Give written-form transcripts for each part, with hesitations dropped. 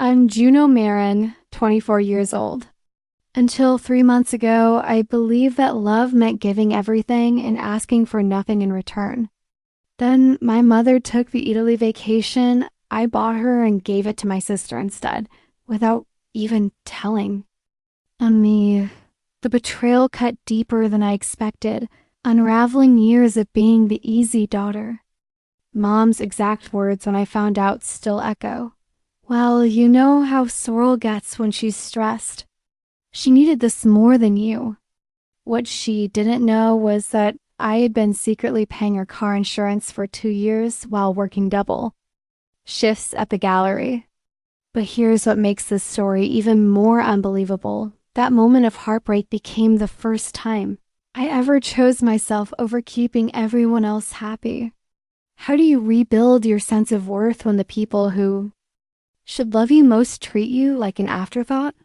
I'm Juno Maren, 24 years old. Until 3 months ago, I believed that love meant giving everything and asking for nothing in return. Then my mother took the Italy vacation. I bought her and gave it to my sister instead, without even telling. On me, the betrayal cut deeper than I expected, unraveling years of being the easy daughter. Mom's exact words when I found out still echo. Well, you know how Sorrel gets when she's stressed. She needed this more than you. What she didn't know was that I had been secretly paying her car insurance for 2 years while working double shifts at the gallery. But here's what makes this story even more unbelievable. That moment of heartbreak became the first time I ever chose myself over keeping everyone else happy. How do you rebuild your sense of worth when the people who should love you most treat you like an afterthought?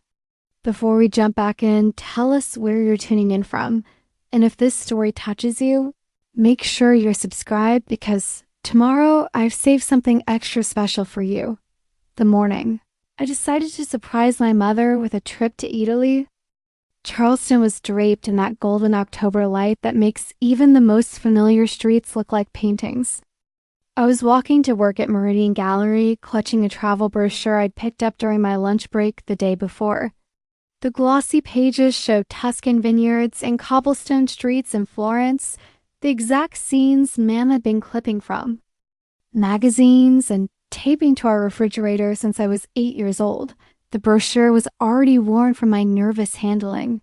Before we jump back in, tell us where you're tuning in from. And if this story touches you, make sure you're subscribed because tomorrow I've saved something extra special for you. The morning I decided to surprise my mother with a trip to Italy. Charleston was draped in that golden October light that makes even the most familiar streets look like paintings. I was walking to work at Meridian Gallery, clutching a travel brochure I'd picked up during my lunch break the day before. The glossy pages showed Tuscan vineyards and cobblestone streets in Florence, the exact scenes Mam had been clipping from. Magazines and taping to our refrigerator since I was 8 years old. The brochure was already worn from my nervous handling.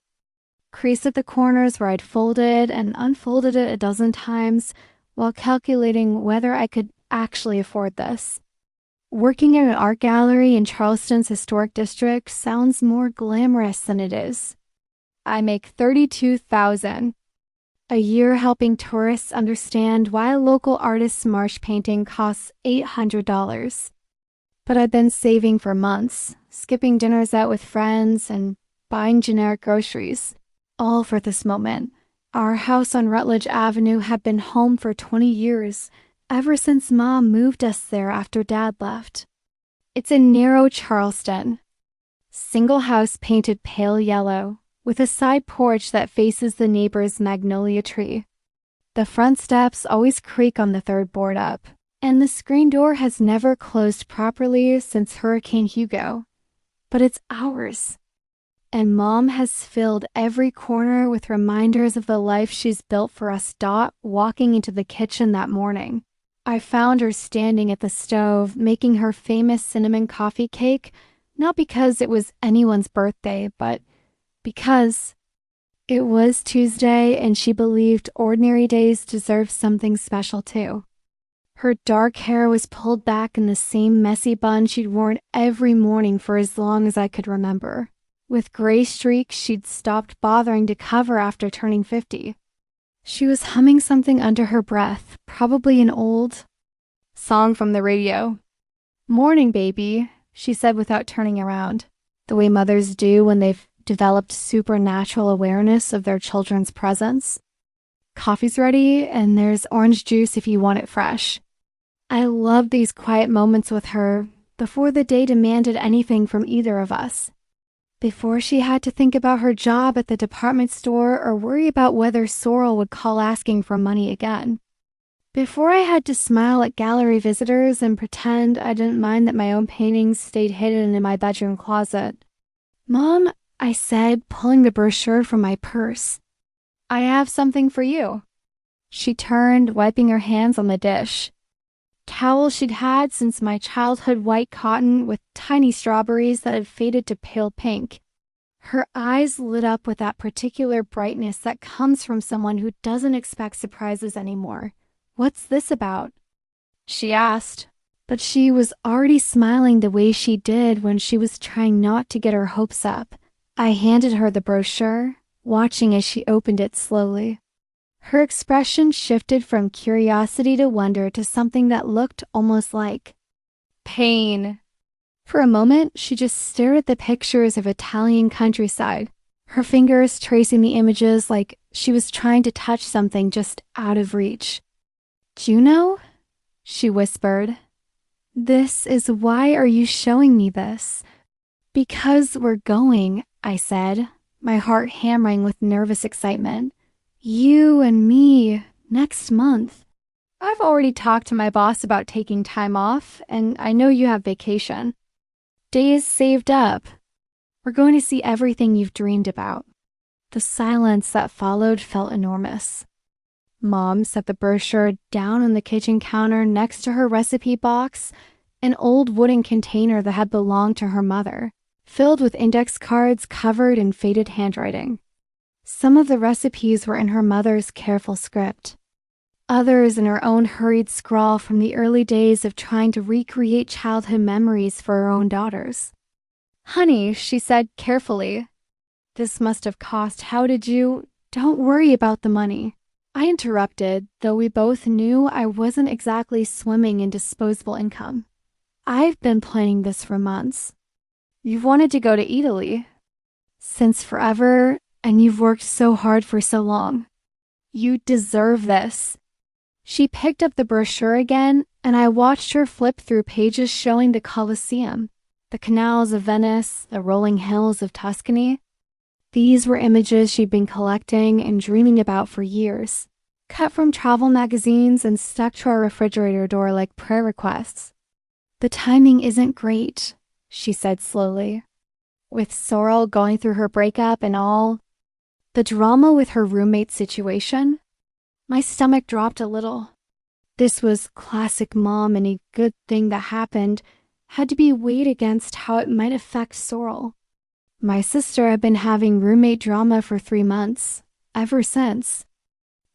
Creased at the corners where I'd folded and unfolded it a dozen times while calculating whether I could actually afford this. Working at an art gallery in Charleston's historic district sounds more glamorous than it is. I make $32,000 a year helping tourists understand why a local artist's marsh painting costs $800. But I've been saving for months, skipping dinners out with friends and buying generic groceries, all for this moment. Our house on Rutledge Avenue had been home for 20 years, ever since Mom moved us there after Dad left. It's in narrow Charleston. Single house painted pale yellow, with a side porch that faces the neighbor's magnolia tree. The front steps always creak on the third board up, and the screen door has never closed properly since Hurricane Hugo. But it's ours. And Mom has filled every corner with reminders of the life she's built for us. Walking into the kitchen that morning, I found her standing at the stove making her famous cinnamon coffee cake, not because it was anyone's birthday, but because it was Tuesday and she believed ordinary days deserved something special too. Her dark hair was pulled back in the same messy bun she'd worn every morning for as long as I could remember. With gray streaks she'd stopped bothering to cover after turning 50. She was humming something under her breath, probably an old song from the radio. "Morning, baby," she said without turning around, the way mothers do when they've developed supernatural awareness of their children's presence. "Coffee's ready, and there's orange juice if you want it fresh." I loved these quiet moments with her before the day demanded anything from either of us. Before she had to think about her job at the department store or worry about whether Sorrel would call asking for money again. Before I had to smile at gallery visitors and pretend I didn't mind that my own paintings stayed hidden in my bedroom closet. "Mom," I said, pulling the brochure from my purse, "I have something for you." She turned, wiping her hands on the dish. Towel she'd had since my childhood, white cotton with tiny strawberries that had faded to pale pink. Her eyes lit up with that particular brightness that comes from someone who doesn't expect surprises anymore. "What's this about?" she asked, but she was already smiling the way she did when she was trying not to get her hopes up. I handed her the brochure, watching as she opened it slowly. Her expression shifted from curiosity to wonder to something that looked almost like pain. For a moment, she just stared at the pictures of Italian countryside, her fingers tracing the images like she was trying to touch something just out of reach. "Juno?" she whispered. This is why are you showing me this? Because we're going, I said, my heart hammering with nervous excitement. You and me, next month. I've already talked to my boss about taking time off, and I know you have vacation. Days saved up. We're going to see everything you've dreamed about. The silence that followed felt enormous. Mom set the brochure down on the kitchen counter next to her recipe box, an old wooden container that had belonged to her mother, filled with index cards covered in faded handwriting. Some of the recipes were in her mother's careful script, others in her own hurried scrawl from the early days of trying to recreate childhood memories for her own daughters. Honey, she said carefully, this must have cost. How did you? Don't worry about the money. I interrupted, though we both knew I wasn't exactly swimming in disposable income. I've been planning this for months. You've wanted to go to Italy since forever, and you've worked so hard for so long. You deserve this. She picked up the brochure again, and I watched her flip through pages showing the Colosseum, the canals of Venice, the rolling hills of Tuscany. These were images she'd been collecting and dreaming about for years, cut from travel magazines and stuck to our refrigerator door like prayer requests. The timing isn't great, she said slowly. With Sorrel going through her breakup and all, the drama with her roommate situation, my stomach dropped a little. This was classic mom, and a good thing that happened had to be weighed against how it might affect Sorrel. My sister had been having roommate drama for 3 months, ever since.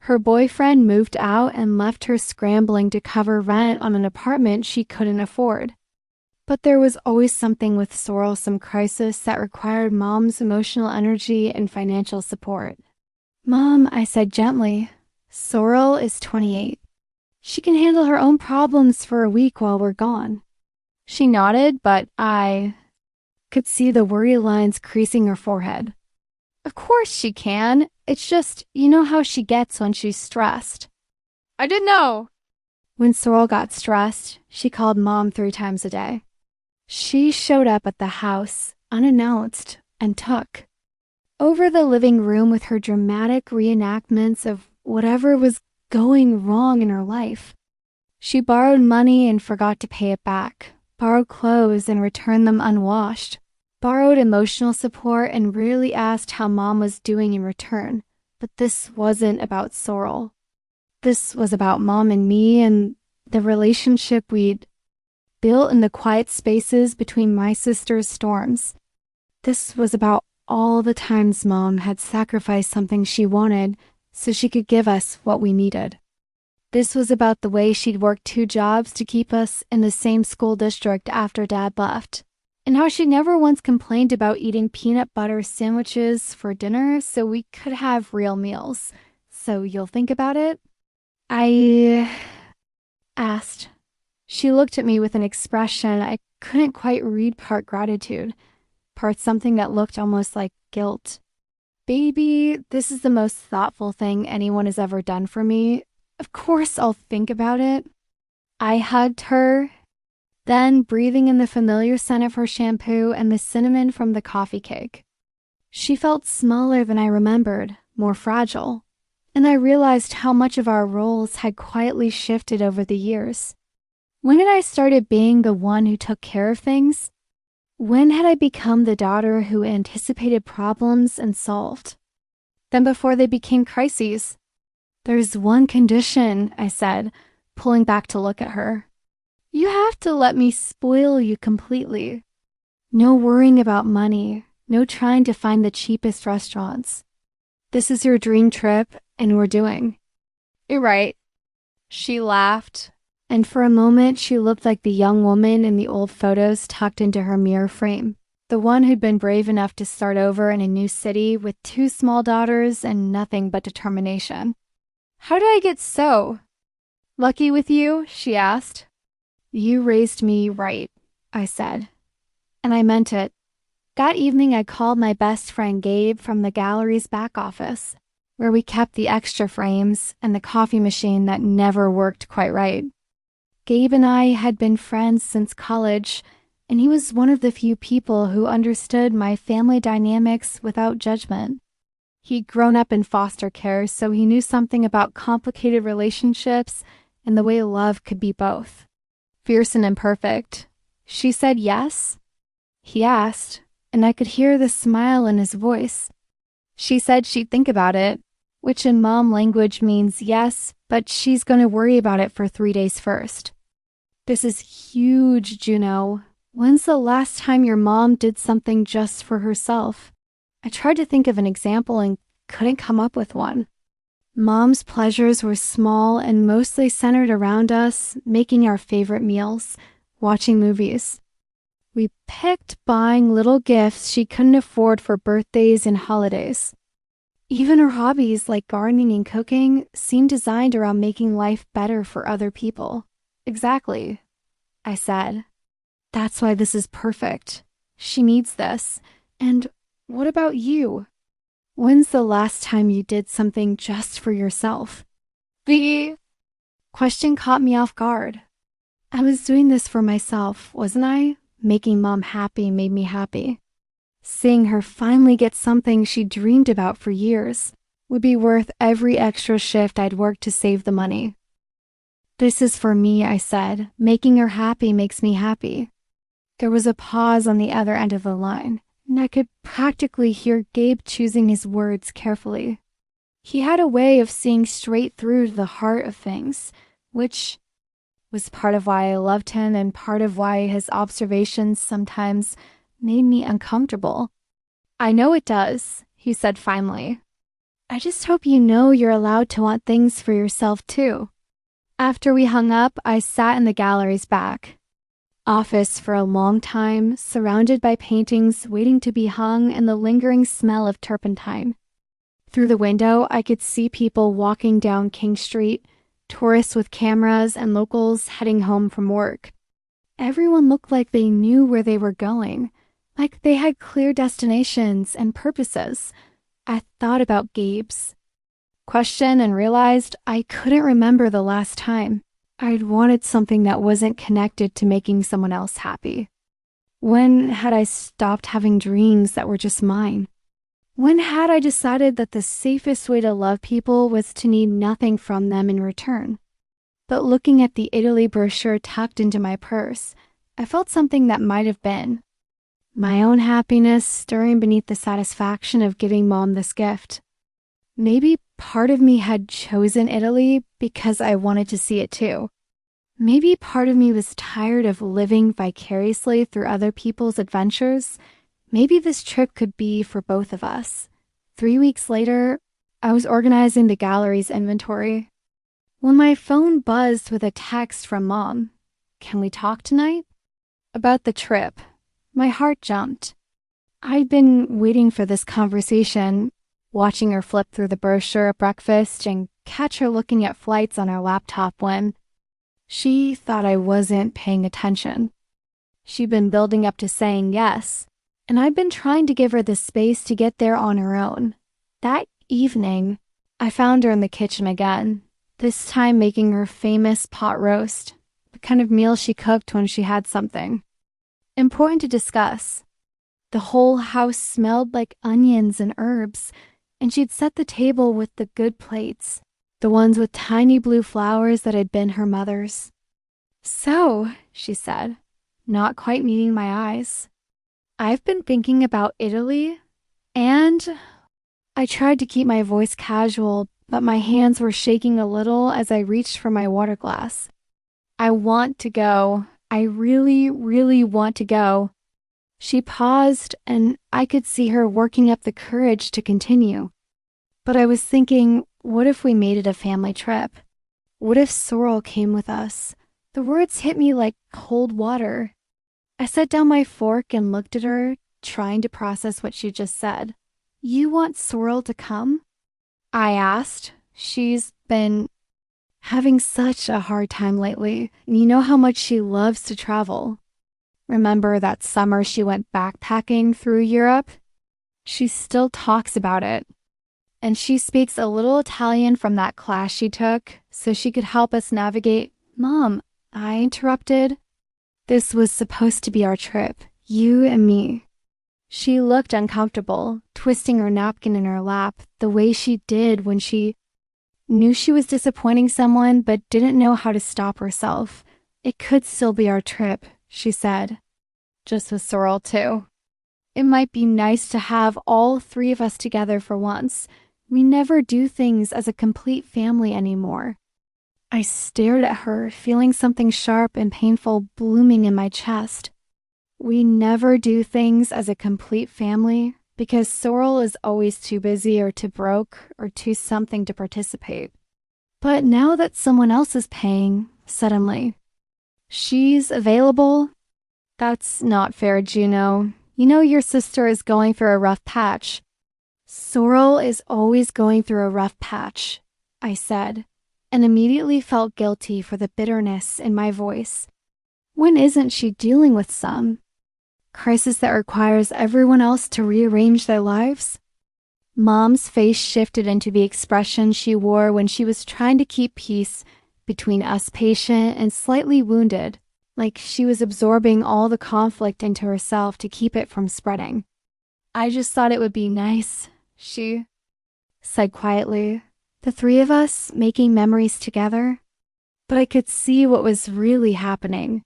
Her boyfriend moved out and left her scrambling to cover rent on an apartment she couldn't afford. But there was always something with Sorrel, some crisis that required Mom's emotional energy and financial support. Mom, I said gently, Sorrel is 28. She can handle her own problems for a week while we're gone. She nodded, but I could see the worry lines creasing her forehead. Of course she can. It's just, you know how she gets when she's stressed. I didn't know. When Sorrel got stressed, she called Mom 3 times a day. She showed up at the house, unannounced, and took over the living room with her dramatic reenactments of whatever was going wrong in her life. She borrowed money and forgot to pay it back, borrowed clothes and returned them unwashed, borrowed emotional support and rarely asked how Mom was doing in return. But this wasn't about Sorrel. This was about Mom and me and the relationship we'd built in the quiet spaces between my sister's storms. This was about all the times Mom had sacrificed something she wanted so she could give us what we needed. This was about the way she'd worked 2 jobs to keep us in the same school district after Dad left, and how she never once complained about eating peanut butter sandwiches for dinner so we could have real meals. So you'll think about it? I asked. She looked at me with an expression I couldn't quite read, part gratitude, part something that looked almost like guilt. Baby, this is the most thoughtful thing anyone has ever done for me. Of course I'll think about it. I hugged her, then breathing in the familiar scent of her shampoo and the cinnamon from the coffee cake. She felt smaller than I remembered, more fragile, and I realized how much of our roles had quietly shifted over the years. When had I started being the one who took care of things? When had I become the daughter who anticipated problems and solved them before they became crises? There's one condition, I said, pulling back to look at her. You have to let me spoil you completely. No worrying about money, no trying to find the cheapest restaurants. This is your dream trip, and we're doing. You're right. She laughed, and for a moment she looked like the young woman in the old photos tucked into her mirror frame, the one who'd been brave enough to start over in a new city with 2 small daughters and nothing but determination. How did I get so lucky with you? She asked. You raised me right, I said, and I meant it. That evening I called my best friend Gabe from the gallery's back office, where we kept the extra frames and the coffee machine that never worked quite right. Gabe and I had been friends since college, and he was one of the few people who understood my family dynamics without judgment. He'd grown up in foster care, so he knew something about complicated relationships and the way love could be both fierce and imperfect. She said yes? He asked, and I could hear the smile in his voice. She said she'd think about it, which in mom language means yes, but she's going to worry about it for 3 days first. This is huge, Juno. When's the last time your mom did something just for herself? I tried to think of an example and couldn't come up with one. Mom's pleasures were small and mostly centered around us, making our favorite meals, watching movies. We picked buying little gifts she couldn't afford for birthdays and holidays. Even her hobbies like gardening and cooking seemed designed around making life better for other people. Exactly, I said. That's why this is perfect. She needs this. And what about you? When's the last time you did something just for yourself? The question caught me off guard. I was doing this for myself, wasn't I? Making mom happy made me happy. Seeing her finally get something she dreamed about for years would be worth every extra shift I'd worked to save the money. This is for me, I said. Making her happy makes me happy. There was a pause on the other end of the line, and I could practically hear Gabe choosing his words carefully. He had a way of seeing straight through to the heart of things, which was part of why I loved him and part of why his observations sometimes made me uncomfortable. I know it does, he said finally. I just hope you know you're allowed to want things for yourself too. After we hung up, I sat in the gallery's back office for a long time, surrounded by paintings waiting to be hung and the lingering smell of turpentine. Through the window, I could see people walking down King Street, tourists with cameras and locals heading home from work. Everyone looked like they knew where they were going, like they had clear destinations and purposes. I thought about Gabe's question and realized I couldn't remember the last time I'd wanted something that wasn't connected to making someone else happy. When had I stopped having dreams that were just mine? When had I decided that the safest way to love people was to need nothing from them in return? But looking at the Italy brochure tucked into my purse, I felt something that might have been my own happiness stirring beneath the satisfaction of giving mom this gift. Maybe part of me had chosen Italy because I wanted to see it too. Maybe part of me was tired of living vicariously through other people's adventures. Maybe this trip could be for both of us. 3 weeks later, I was organizing the gallery's inventory when my phone buzzed with a text from Mom. Can we talk tonight? About the trip. My heart jumped. I'd been waiting for this conversation, watching her flip through the brochure at breakfast and catch her looking at flights on her laptop when she thought I wasn't paying attention. She'd been building up to saying yes, and I'd been trying to give her the space to get there on her own. That evening, I found her in the kitchen again, this time making her famous pot roast, the kind of meal she cooked when she had something important to discuss. The whole house smelled like onions and herbs, and she'd set the table with the good plates, the ones with tiny blue flowers that had been her mother's. So, she said, not quite meeting my eyes, I've been thinking about Italy, and I tried to keep my voice casual, but my hands were shaking a little as I reached for my water glass. I want to go. I really, really want to go. She paused, and I could see her working up the courage to continue. But I was thinking, what if we made it a family trip? What if Sorrel came with us? The words hit me like cold water. I set down my fork and looked at her, trying to process what she just said. You want Sorrel to come? I asked. She's been having such a hard time lately, and you know how much she loves to travel. Remember that summer she went backpacking through Europe? She still talks about it. And she speaks a little Italian from that class she took, so she could help us navigate. Mom, I interrupted. This was supposed to be our trip, you and me. She looked uncomfortable, twisting her napkin in her lap the way she did when she knew she was disappointing someone but didn't know how to stop herself. It could still be our trip, she said. Just with Sorrel, too. It might be nice to have all three of us together for once. We never do things as a complete family anymore. I stared at her, feeling something sharp and painful blooming in my chest. We never do things as a complete family because Sorrel is always too busy or too broke or too something to participate. But now that someone else is paying, suddenly, she's available? That's not fair, Juno. You know your sister is going through a rough patch. Sorrel is always going through a rough patch, I said, and immediately felt guilty for the bitterness in my voice. When isn't she dealing with some crisis that requires everyone else to rearrange their lives? Mom's face shifted into the expression she wore when she was trying to keep peace between us patient and slightly wounded, like she was absorbing all the conflict into herself to keep it from spreading. I just thought it would be nice, she said quietly, the three of us making memories together. But I could see what was really happening.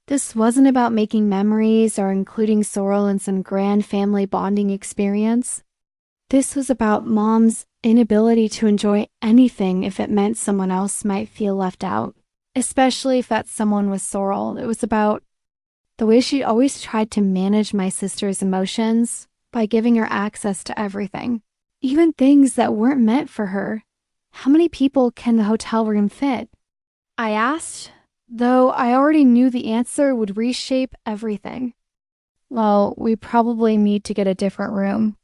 This wasn't about making memories or including Sorrel in some grand family bonding experience. This was about Mom's inability to enjoy anything if it meant someone else might feel left out, especially if that someone was Sorrel. It was about the way she always tried to manage my sister's emotions by giving her access to everything, even things that weren't meant for her. How many people can the hotel room fit? I asked, though I already knew the answer would reshape everything. Well, we probably need to get a different room.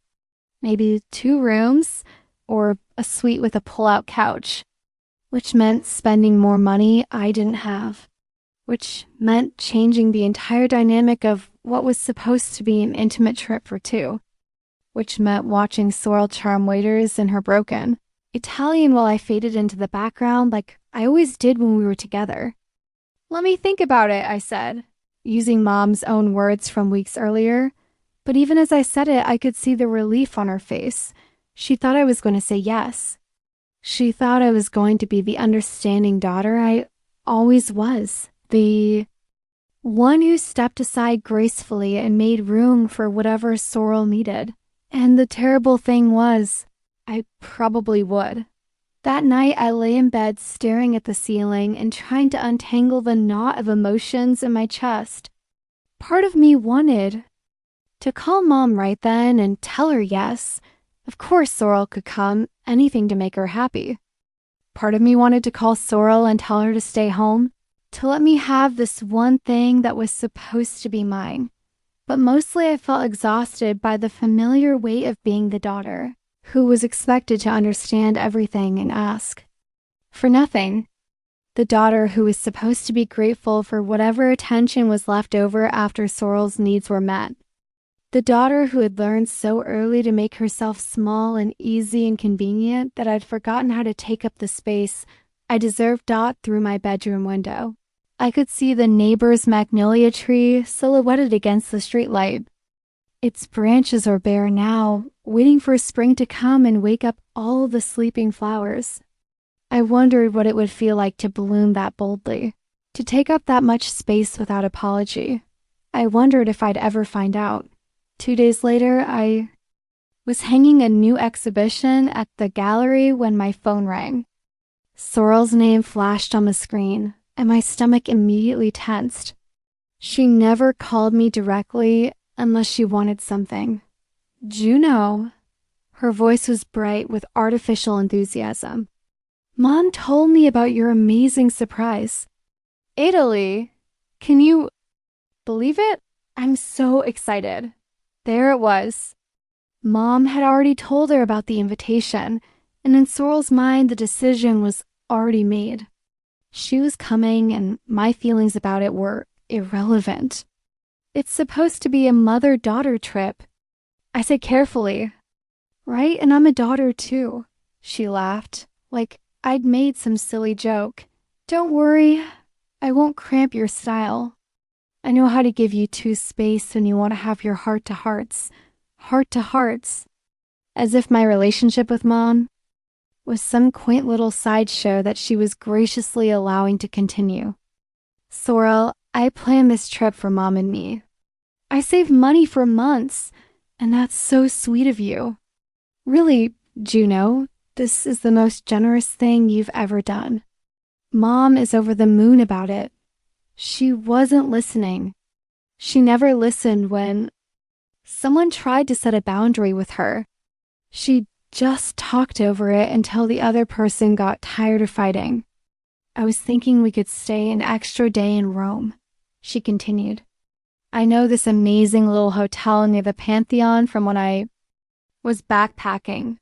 Maybe 2 rooms, or a suite with a pull-out couch, which meant spending more money I didn't have, which meant changing the entire dynamic of what was supposed to be an intimate trip for 2, which meant watching Sorrel charm waiters in her broken Italian while I faded into the background like I always did when we were together. Let me think about it, I said, using Mom's own words from weeks earlier. But even as I said it, I could see the relief on her face. She thought I was going to say yes. She thought I was going to be the understanding daughter I always was, the one who stepped aside gracefully and made room for whatever Sorrel needed. And the terrible thing was, I probably would. That night, I lay in bed staring at the ceiling and trying to untangle the knot of emotions in my chest. Part of me wanted to call Mom right then and tell her yes. Of course Sorrel could come, anything to make her happy. Part of me wanted to call Sorrel and tell her to stay home, to let me have this one thing that was supposed to be mine. But mostly I felt exhausted by the familiar weight of being the daughter, who was expected to understand everything and ask for nothing. The daughter who was supposed to be grateful for whatever attention was left over after Sorrel's needs were met. The daughter who had learned so early to make herself small and easy and convenient that I'd forgotten how to take up the space I deserved dot through my bedroom window. I could see the neighbor's magnolia tree silhouetted against the streetlight. Its branches were bare now, waiting for spring to come and wake up all the sleeping flowers. I wondered what it would feel like to bloom that boldly, to take up that much space without apology. I wondered if I'd ever find out. 2 days later, I was hanging a new exhibition at the gallery when my phone rang. Sorrel's name flashed on the screen, and my stomach immediately tensed. She never called me directly unless she wanted something. Juno. Her voice was bright with artificial enthusiasm. Mom told me about your amazing surprise. Italy. Can you believe it? I'm so excited. There it was. Mom had already told her about the invitation, and in Sorrel's mind, the decision was already made. She was coming, and my feelings about it were irrelevant. It's supposed to be a mother-daughter trip. I said carefully, right? And I'm a daughter too. She laughed, like I'd made some silly joke. Don't worry, I won't cramp your style. I know how to give you two space when you want to have your heart-to-hearts. Heart-to-hearts. As if my relationship with Mom was some quaint little sideshow that she was graciously allowing to continue. Sorrel, I planned this trip for Mom and me. I saved money for months, and that's so sweet of you. Really, Juno, this is the most generous thing you've ever done. Mom is over the moon about it. She wasn't listening. She never listened when someone tried to set a boundary with her. She just talked over it until the other person got tired of fighting. I was thinking we could stay an extra day in Rome, she continued. I know this amazing little hotel near the Pantheon from when I was backpacking.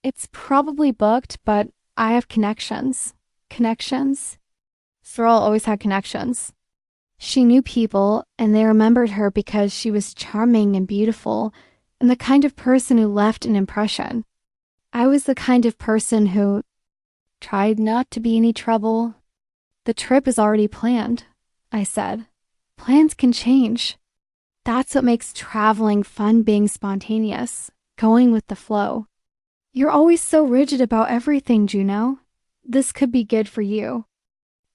It's probably booked, but I have connections. Connections? Sorrel always had connections. She knew people, and they remembered her because she was charming and beautiful, and the kind of person who left an impression. I was the kind of person who tried not to be any trouble. The trip is already planned, I said. Plans can change. That's what makes traveling fun, being spontaneous, going with the flow. You're always so rigid about everything, Juno. This could be good for you.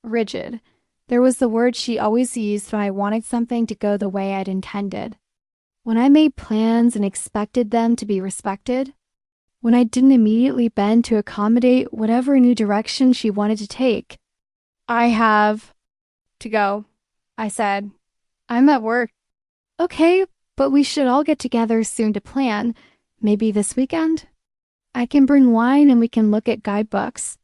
Rigid. There was the word she always used when I wanted something to go the way I'd intended. When I made plans and expected them to be respected. When I didn't immediately bend to accommodate whatever new direction she wanted to take. I have to go, I said. I'm at work. Okay, but we should all get together soon to plan. Maybe this weekend? I can bring wine and we can look at guidebooks.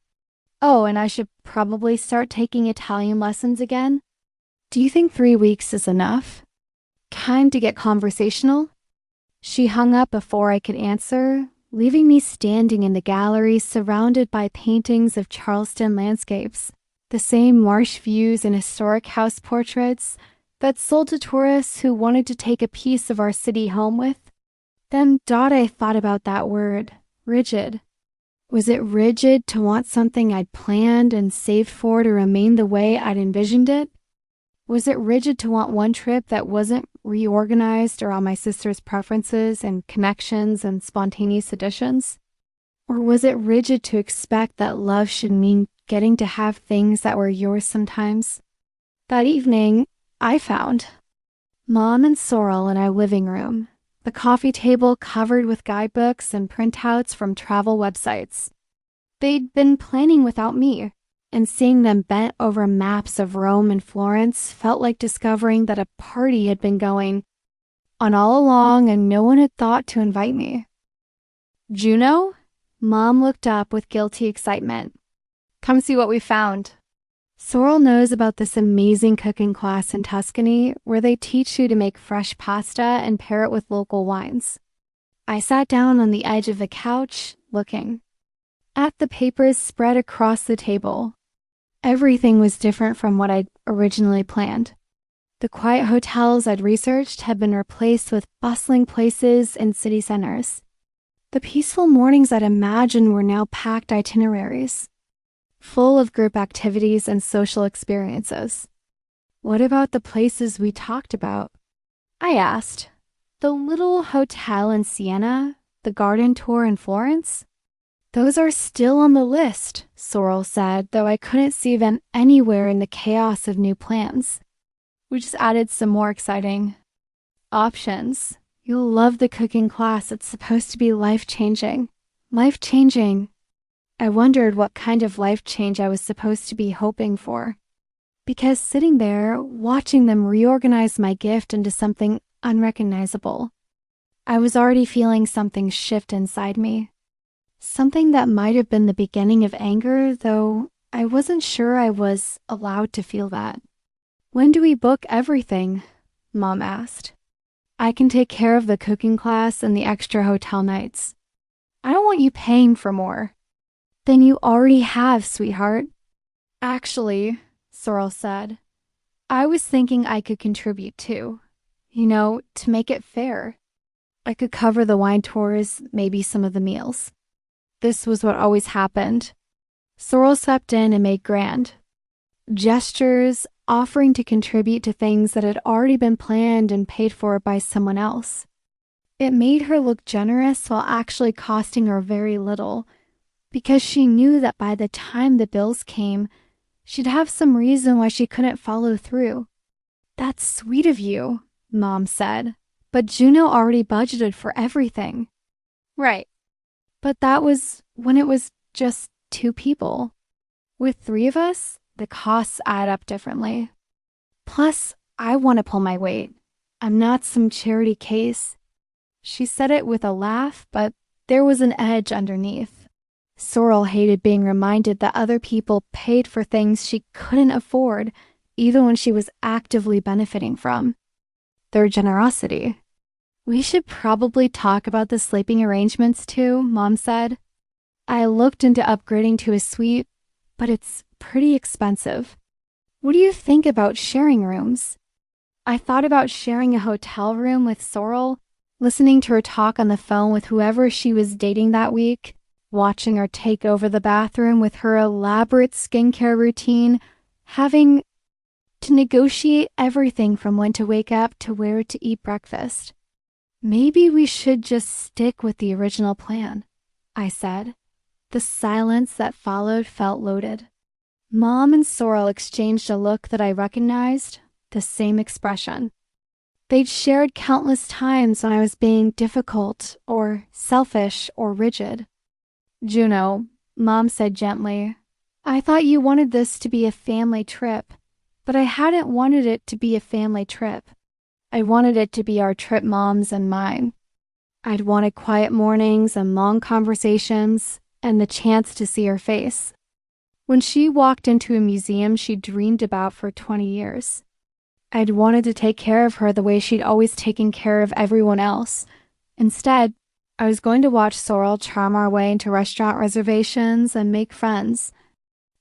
Oh, and I should probably start taking Italian lessons again. Do you think 3 weeks is enough? Time to get conversational? She hung up before I could answer, leaving me standing in the gallery surrounded by paintings of Charleston landscapes, the same marsh views and historic house portraits that sold to tourists who wanted to take a piece of our city home with. Then I thought about that word, rigid. Was it rigid to want something I'd planned and saved for to remain the way I'd envisioned it? Was it rigid to want one trip that wasn't reorganized around my sister's preferences and connections and spontaneous additions? Or was it rigid to expect that love should mean getting to have things that were yours sometimes? That evening, I found Mom and Sorrel in our living room, the coffee table covered with guidebooks and printouts from travel websites. They'd been planning without me, and seeing them bent over maps of Rome and Florence felt like discovering that a party had been going on all along and no one had thought to invite me. Juno? Mom looked up with guilty excitement. Come see what we found. Sorrel knows about this amazing cooking class in Tuscany where they teach you to make fresh pasta and pair it with local wines. I sat down on the edge of the couch, looking at the papers spread across the table. Everything was different from what I'd originally planned. The quiet hotels I'd researched had been replaced with bustling places in city centers. The peaceful mornings I'd imagined were now packed itineraries, full of group activities and social experiences. What about the places we talked about? I asked. The little hotel in Siena, the garden tour in Florence? Those are still on the list, Sorrel said, though I couldn't see them anywhere in the chaos of new plans. We just added some more exciting options. You'll love the cooking class. It's supposed to be life-changing. Life-changing. I wondered what kind of life change I was supposed to be hoping for. Because sitting there, watching them reorganize my gift into something unrecognizable, I was already feeling something shift inside me. Something that might have been the beginning of anger, though I wasn't sure I was allowed to feel that. When do we book everything? Mom asked. I can take care of the cooking class and the extra hotel nights. I don't want you paying for more. Then you already have, sweetheart. Actually, Sorrel said, I was thinking I could contribute too. To make it fair. I could cover the wine tours, maybe some of the meals. This was what always happened. Sorrel stepped in and made grand. Gestures offering to contribute to things that had already been planned and paid for by someone else. It made her look generous while actually costing her very little, because she knew that by the time the bills came, she'd have some reason why she couldn't follow through. "That's sweet of you," Mom said, "but Juno already budgeted for everything." "Right. But that was when it was just 2 people. With 3 of us, the costs add up differently. Plus, I want to pull my weight. I'm not some charity case." She said it with a laugh, but there was an edge underneath. Sorrel hated being reminded that other people paid for things she couldn't afford, even when she was actively benefiting from their generosity. "We should probably talk about the sleeping arrangements too," Mom said. "I looked into upgrading to a suite, but it's pretty expensive. What do you think about sharing rooms?" I thought about sharing a hotel room with Sorrel, listening to her talk on the phone with whoever she was dating that week, watching her take over the bathroom with her elaborate skincare routine, having to negotiate everything from when to wake up to where to eat breakfast. "Maybe we should just stick with the original plan," I said. The silence that followed felt loaded. Mom and Sorrel exchanged a look that I recognized, the same expression. They'd shared countless times when I was being difficult or selfish or rigid. "Juno," Mom said gently, "I thought you wanted this to be a family trip, but I hadn't wanted it to be a family trip. I wanted it to be our trip, Mom's and mine. I'd wanted quiet mornings and long conversations and the chance to see her face. When she walked into a museum she'd dreamed about for 20 years. I'd wanted to take care of her the way she'd always taken care of everyone else. Instead, I was going to watch Sorrel charm our way into restaurant reservations and make friends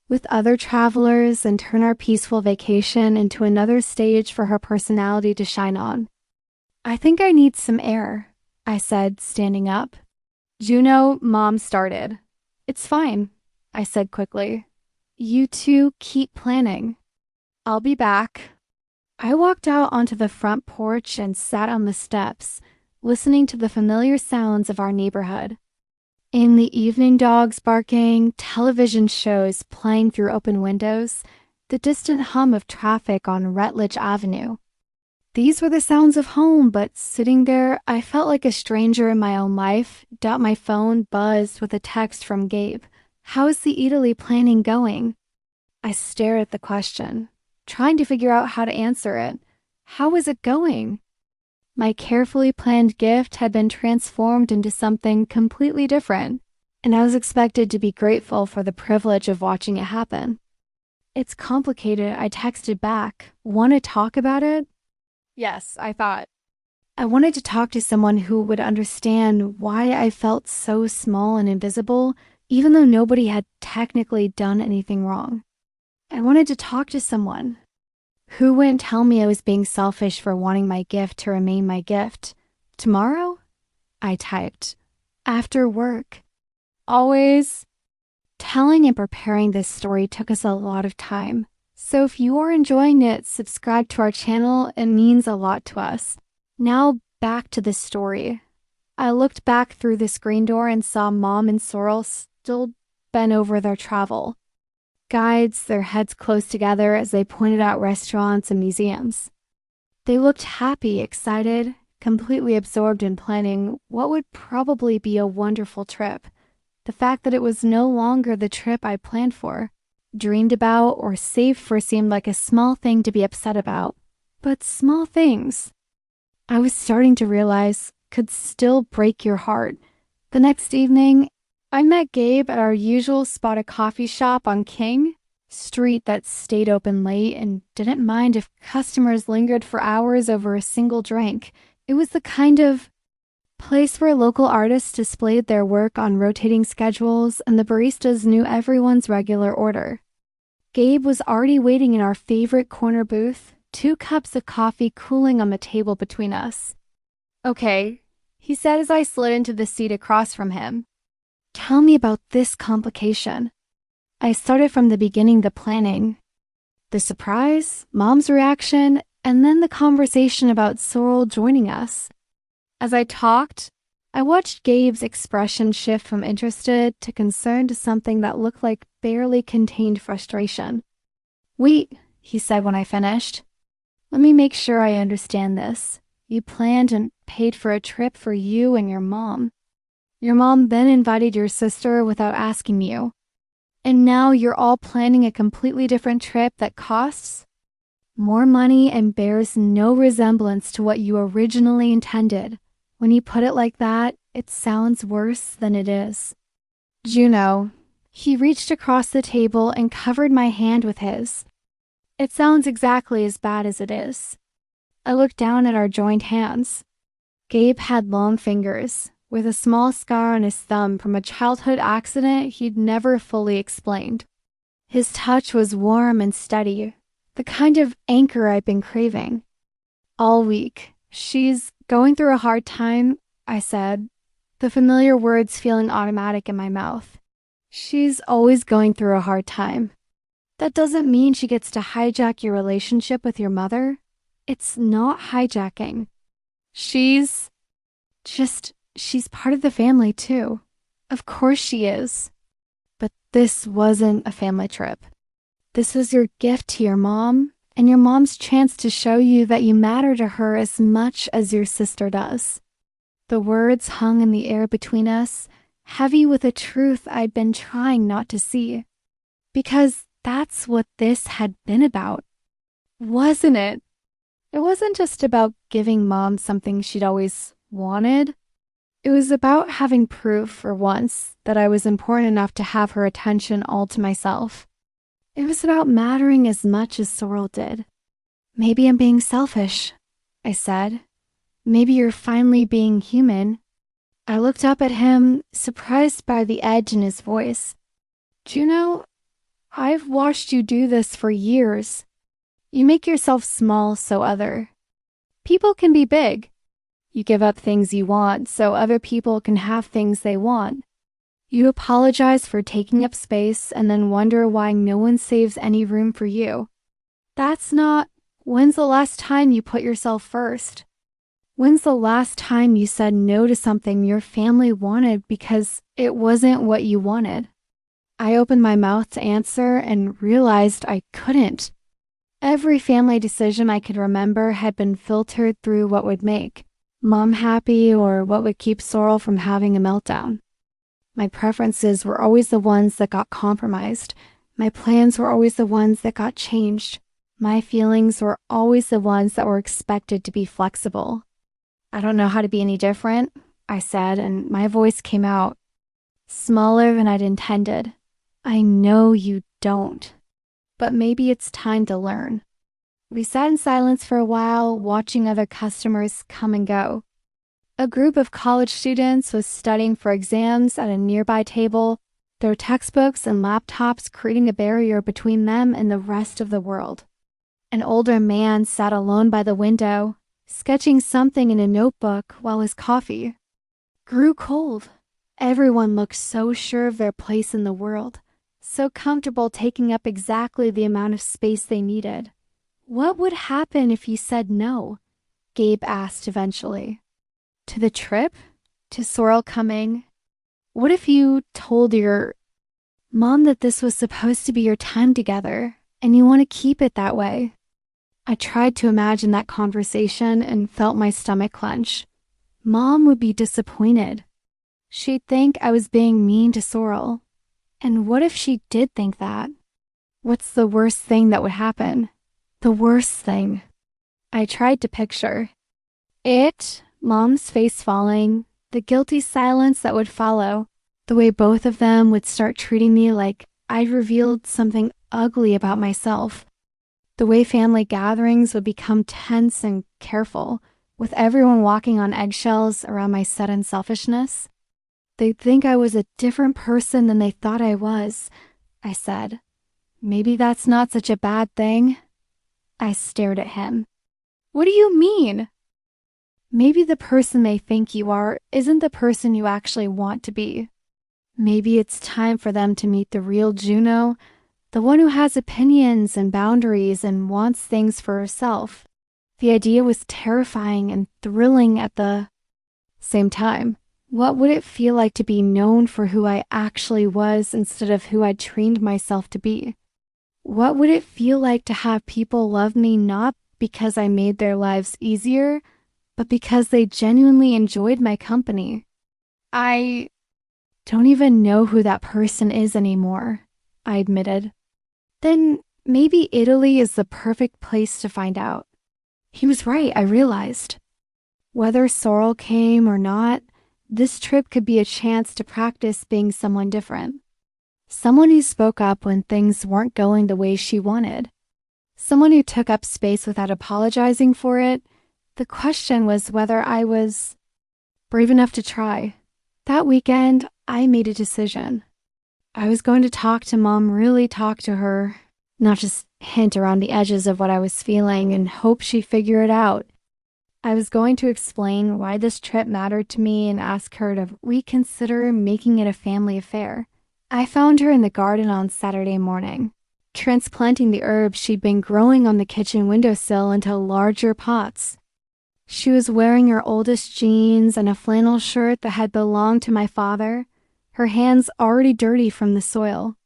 with other travelers and turn our peaceful vacation into another stage for her personality to shine on. "I think I need some air," I said, standing up. "Juno," Mom started. "It's fine," I said quickly. "You two keep planning. I'll be back." I walked out onto the front porch and sat on the steps, listening to the familiar sounds of our neighborhood. In the evening, dogs barking, television shows playing through open windows, the distant hum of traffic on Rutledge Avenue. These were the sounds of home, but sitting there, I felt like a stranger in my own life. My phone buzzed with a text from Gabe. "How is the Italy planning going?" I stared at the question, trying to figure out how to answer it. How was it going? My carefully planned gift had been transformed into something completely different, and I was expected to be grateful for the privilege of watching it happen. "It's complicated," I texted back. "Want to talk about it?" "Yes," I thought. I wanted to talk to someone who would understand why I felt so small and invisible, even though nobody had technically done anything wrong. I wanted to talk to someone who wouldn't tell me I was being selfish for wanting my gift to remain my gift. "Tomorrow?" I typed. "After work. Always." Telling and preparing this story took us a lot of time. So if you are enjoying it, subscribe to our channel. It means a lot to us. Now back to the story. I looked back through the screen door and saw Mom and Sorrel still bent over their travel guides, their heads close together as they pointed out restaurants and museums. They looked happy, excited, completely absorbed in planning what would probably be a wonderful trip. The fact that it was no longer the trip I planned for, dreamed about, or saved for seemed like a small thing to be upset about. But small things, I was starting to realize, could still break your heart. The next evening, I met Gabe at our usual spot, a coffee shop on King Street that stayed open late and didn't mind if customers lingered for hours over a single drink. It was the kind of place where local artists displayed their work on rotating schedules and the baristas knew everyone's regular order. Gabe was already waiting in our favorite corner booth, 2 cups of coffee cooling on the table between us. "Okay," he said as I slid into the seat across from him. "Tell me about this complication." I started from the beginning, the planning. The surprise, Mom's reaction, and then the conversation about Sorrel joining us. As I talked, I watched Gabe's expression shift from interested to concerned to something that looked like barely contained frustration. "Wait," he said when I finished. "Let me make sure I understand this. You planned and paid for a trip for you and your mom. Your mom then invited your sister without asking you. And now you're all planning a completely different trip that costs more money and bears no resemblance to what you originally intended. When you put it like that, it sounds worse than it is." "Juno," he reached across the table and covered my hand with his. "It sounds exactly as bad as it is." I looked down at our joined hands. Gabe had long fingers, with a small scar on his thumb from a childhood accident he'd never fully explained. His touch was warm and steady, the kind of anchor I'd been craving. All week, "She's going through a hard time," I said, the familiar words feeling automatic in my mouth. "She's always going through a hard time. That doesn't mean she gets to hijack your relationship with your mother. It's not hijacking. She's part of the family too. Of course she is. But this wasn't a family trip. This was your gift to your mom, and your mom's chance to show you that you matter to her as much as your sister does." The words hung in the air between us, heavy with a truth I'd been trying not to see. Because that's what this had been about, wasn't it? It wasn't just about giving Mom something she'd always wanted. It was about having proof, for once, that I was important enough to have her attention all to myself. It was about mattering as much as Sorrel did. "Maybe I'm being selfish," I said. "Maybe you're finally being human." I looked up at him, surprised by the edge in his voice. "Juno, I've watched you do this for years. You make yourself small so other people can be big. You give up things you want so other people can have things they want. You apologize for taking up space and then wonder why no one saves any room for you. That's not, when's the last time you put yourself first? When's the last time you said no to something your family wanted because it wasn't what you wanted?" I opened my mouth to answer and realized I couldn't. Every family decision I could remember had been filtered through what would make Mom happy or what would keep Sorrel from having a meltdown. My preferences were always the ones that got compromised. My plans were always the ones that got changed. My feelings were always the ones that were expected to be flexible. "I don't know how to be any different," I said, and my voice came out, smaller than I'd intended. "I know you don't. But maybe it's time to learn." We sat in silence for a while, watching other customers come and go. A group of college students was studying for exams at a nearby table, their textbooks and laptops creating a barrier between them and the rest of the world. An older man sat alone by the window, sketching something in a notebook while his coffee grew cold. Everyone looked so sure of their place in the world, so comfortable taking up exactly the amount of space they needed. "What would happen if you said no?" Gabe asked eventually. "To the trip? To Sorrel coming? What if you told your mom that this was supposed to be your time together and you want to keep it that way?" I tried to imagine that conversation and felt my stomach clench. Mom would be disappointed. She'd think I was being mean to Sorrel. And what if she did think that? What's the worst thing that would happen? The worst thing. I tried to picture it, Mom's face falling, the guilty silence that would follow, the way both of them would start treating me like I'd revealed something ugly about myself, the way family gatherings would become tense and careful, with everyone walking on eggshells around my sudden selfishness. "They'd think I was a different person than they thought I was," I said. "Maybe that's not such a bad thing." I stared at him. "What do you mean?" "Maybe the person they think you are isn't the person you actually want to be. Maybe it's time for them to meet the real Juno, the one who has opinions and boundaries and wants things for herself. The idea was terrifying and thrilling at the same time. What would it feel like to be known for who I actually was instead of who I'd trained myself to be? What would it feel like to have people love me not because I made their lives easier, but because they genuinely enjoyed my company? I don't even know who that person is anymore, I admitted. Then maybe Italy is the perfect place to find out. He was right, I realized. Whether Sorrel came or not, this trip could be a chance to practice being someone different. Someone who spoke up when things weren't going the way she wanted. Someone who took up space without apologizing for it. The question was whether I was brave enough to try. That weekend, I made a decision. I was going to talk to Mom, really talk to her, not just hint around the edges of what I was feeling and hope she'd figure it out. I was going to explain why this trip mattered to me and ask her to reconsider making it a family affair. I found her in the garden on Saturday morning, transplanting the herbs she'd been growing on the kitchen windowsill into larger pots. She was wearing her oldest jeans and a flannel shirt that had belonged to my father, her hands already dirty from the soil.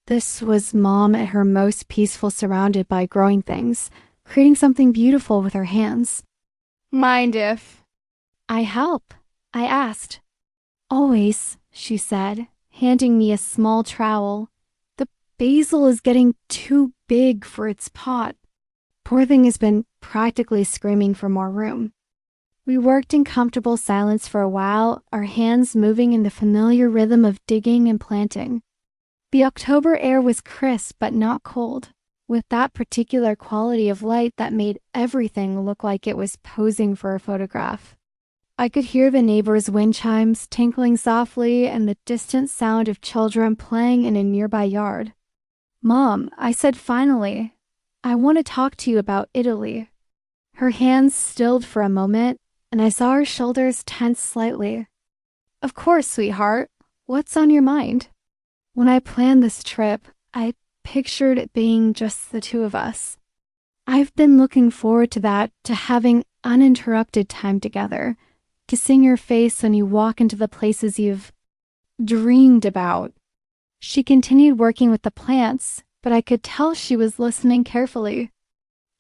This was Mom at her most peaceful, surrounded by growing things, creating something beautiful with her hands. Mind if I help? I asked. Always, she said, handing me a small trowel. The basil is getting too big for its pot. Poor thing has been practically screaming for more room. We worked in comfortable silence for a while, our hands moving in the familiar rhythm of digging and planting. The October air was crisp but not cold, with that particular quality of light that made everything look like it was posing for a photograph. I could hear the neighbors' wind chimes tinkling softly and the distant sound of children playing in a nearby yard. Mom, I said finally, I want to talk to you about Italy. Her hands stilled for a moment, and I saw her shoulders tense slightly. Of course, sweetheart. What's on your mind? When I planned this trip, I pictured it being just the two of us. I've been looking forward to that, to having uninterrupted time together, to seeing your face when you walk into the places you've dreamed about. She continued working with the plants, but I could tell she was listening carefully.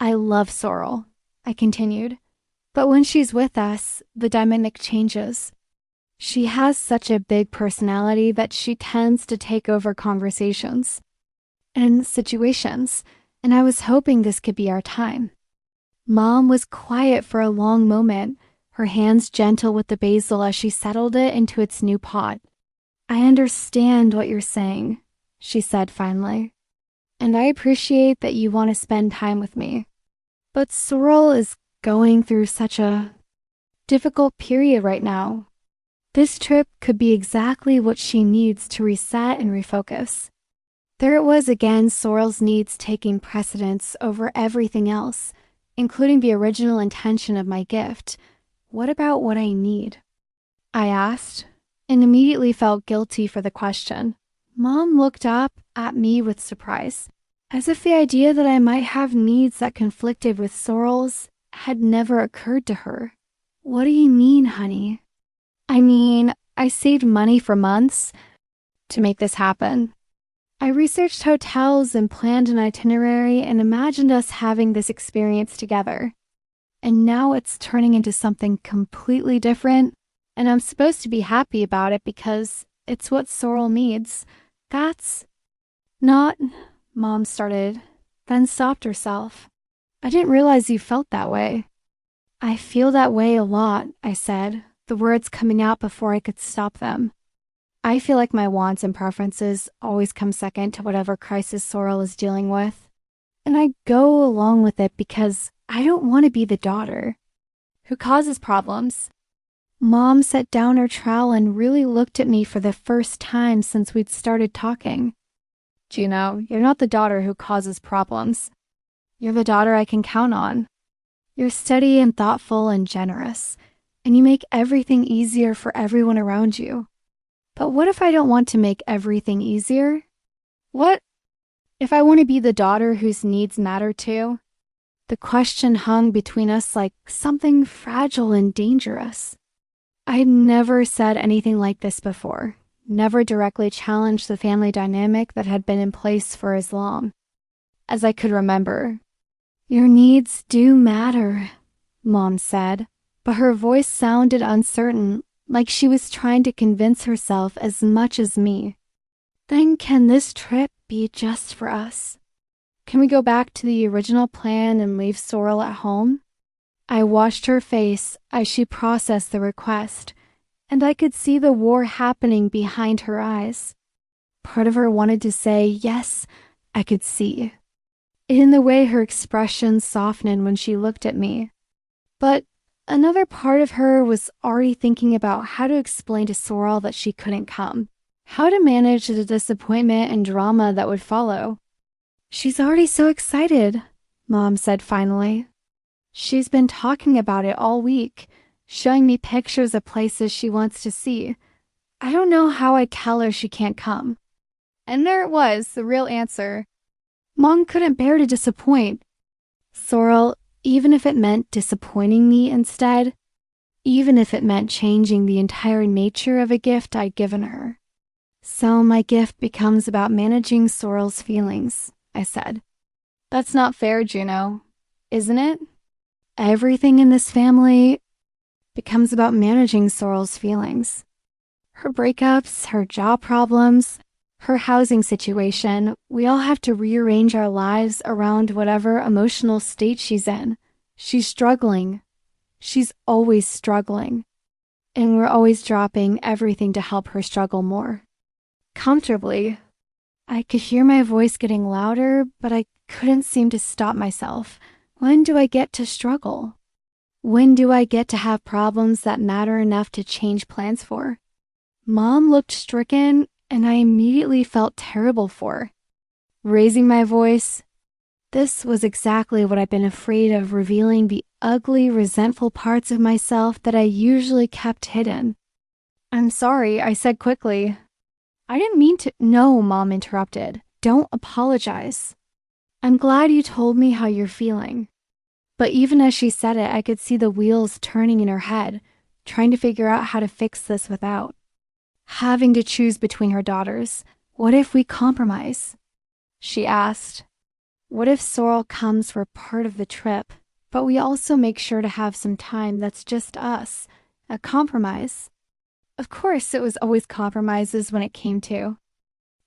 I love Sorrel, I continued, but when she's with us, the dynamic changes. She has such a big personality that she tends to take over conversations and situations, and I was hoping this could be our time. Mom was quiet for a long moment, her hands gentle with the basil as she settled it into its new pot. I understand what you're saying, she said finally, and I appreciate that you want to spend time with me. But Sorrel is going through such a difficult period right now. This trip could be exactly what she needs to reset and refocus. There it was again, Sorrel's needs taking precedence over everything else, including the original intention of my gift. What about what I need? I asked, and immediately felt guilty for the question. Mom looked up at me with surprise, as if the idea that I might have needs that conflicted with Sorrel's had never occurred to her. What do you mean, honey? I mean, I saved money for months to make this happen. I researched hotels and planned an itinerary and imagined us having this experience together. And now it's turning into something completely different, and I'm supposed to be happy about it because it's what Sorrel needs. That's not, Mom started, then stopped herself. I didn't realize you felt that way. I feel that way a lot, I said, the words coming out before I could stop them. I feel like my wants and preferences always come second to whatever crisis Sorrel is dealing with. And I go along with it because I don't want to be the daughter who causes problems. Mom set down her trowel and really looked at me for the first time since we'd started talking. Juno, you're not the daughter who causes problems. You're the daughter I can count on. You're steady and thoughtful and generous, and you make everything easier for everyone around you. But what if I don't want to make everything easier? What If I want to be the daughter whose needs matter too? The question hung between us like something fragile and dangerous. I'd never said anything like this before, never directly challenged the family dynamic that had been in place for as long as I could remember. Your needs do matter, Mom said, but her voice sounded uncertain, like she was trying to convince herself as much as me. Then can this trip be just for us? Can we go back to the original plan and leave Sorrel at home? I watched her face as she processed the request, and I could see the war happening behind her eyes. Part of her wanted to say yes, I could see, in the way her expression softened when she looked at me. But another part of her was already thinking about how to explain to Sorrel that she couldn't come, how to manage the disappointment and drama that would follow. She's already so excited, Mom said finally. She's been talking about it all week, showing me pictures of places she wants to see. I don't know how I'd tell her she can't come. And there it was, the real answer. Mom couldn't bear to disappoint. Sorrel, even if it meant disappointing me instead, even if it meant changing the entire nature of a gift I'd given her. So my gift becomes about managing Sorrel's feelings, I said. That's not fair, Juno, isn't it? Everything in this family becomes about managing Sorrel's feelings. Her breakups, her job problems, her housing situation, we all have to rearrange our lives around whatever emotional state she's in. She's struggling. She's always struggling. And we're always dropping everything to help her struggle more. Comfortably. I could hear my voice getting louder, but I couldn't seem to stop myself. When do I get to struggle? When do I get to have problems that matter enough to change plans for? Mom looked stricken, and I immediately felt terrible for her. Raising my voice, this was exactly what I'd been afraid of, revealing the ugly, resentful parts of myself that I usually kept hidden. I'm sorry, I said quickly. I didn't mean to. No, Mom interrupted. Don't apologize. I'm glad you told me how you're feeling. But even as she said it, I could see the wheels turning in her head, trying to figure out how to fix this without having to choose between her daughters. What if we compromise? She asked. What if Sorrel comes for part of the trip, but we also make sure to have some time that's just us, a compromise? Of course, it was always compromises when it came to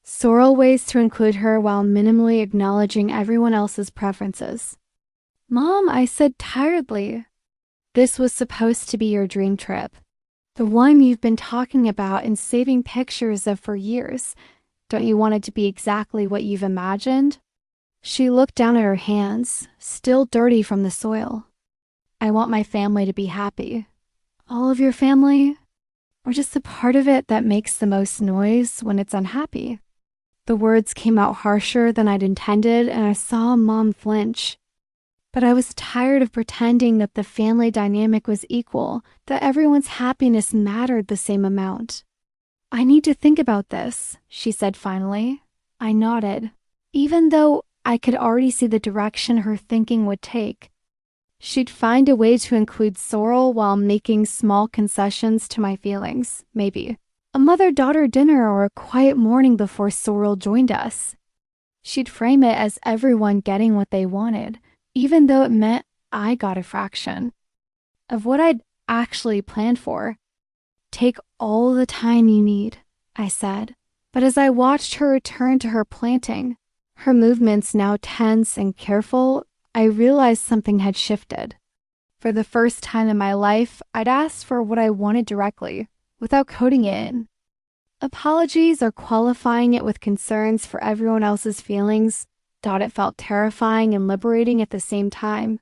Sorrel ways to include her while minimally acknowledging everyone else's preferences. Mom, I said tiredly. This was supposed to be your dream trip. The one you've been talking about and saving pictures of for years. Don't you want it to be exactly what you've imagined? She looked down at her hands, still dirty from the soil. I want my family to be happy. All of your family? Or just the part of it that makes the most noise when it's unhappy? The words came out harsher than I'd intended, and I saw Mom flinch. But I was tired of pretending that the family dynamic was equal, that everyone's happiness mattered the same amount. I need to think about this, she said finally. I nodded, even though I could already see the direction her thinking would take. She'd find a way to include Sorrel while making small concessions to my feelings, maybe. A mother-daughter dinner or a quiet morning before Sorrel joined us. She'd frame it as everyone getting what they wanted, even though it meant I got a fraction of what I'd actually planned for. Take all the time you need, I said. But as I watched her return to her planting, her movements now tense and careful, I realized something had shifted. For the first time in my life, I'd asked for what I wanted directly, without coding it in. Apologies or qualifying it with concerns for everyone else's feelings. Thought it felt terrifying and liberating at the same time.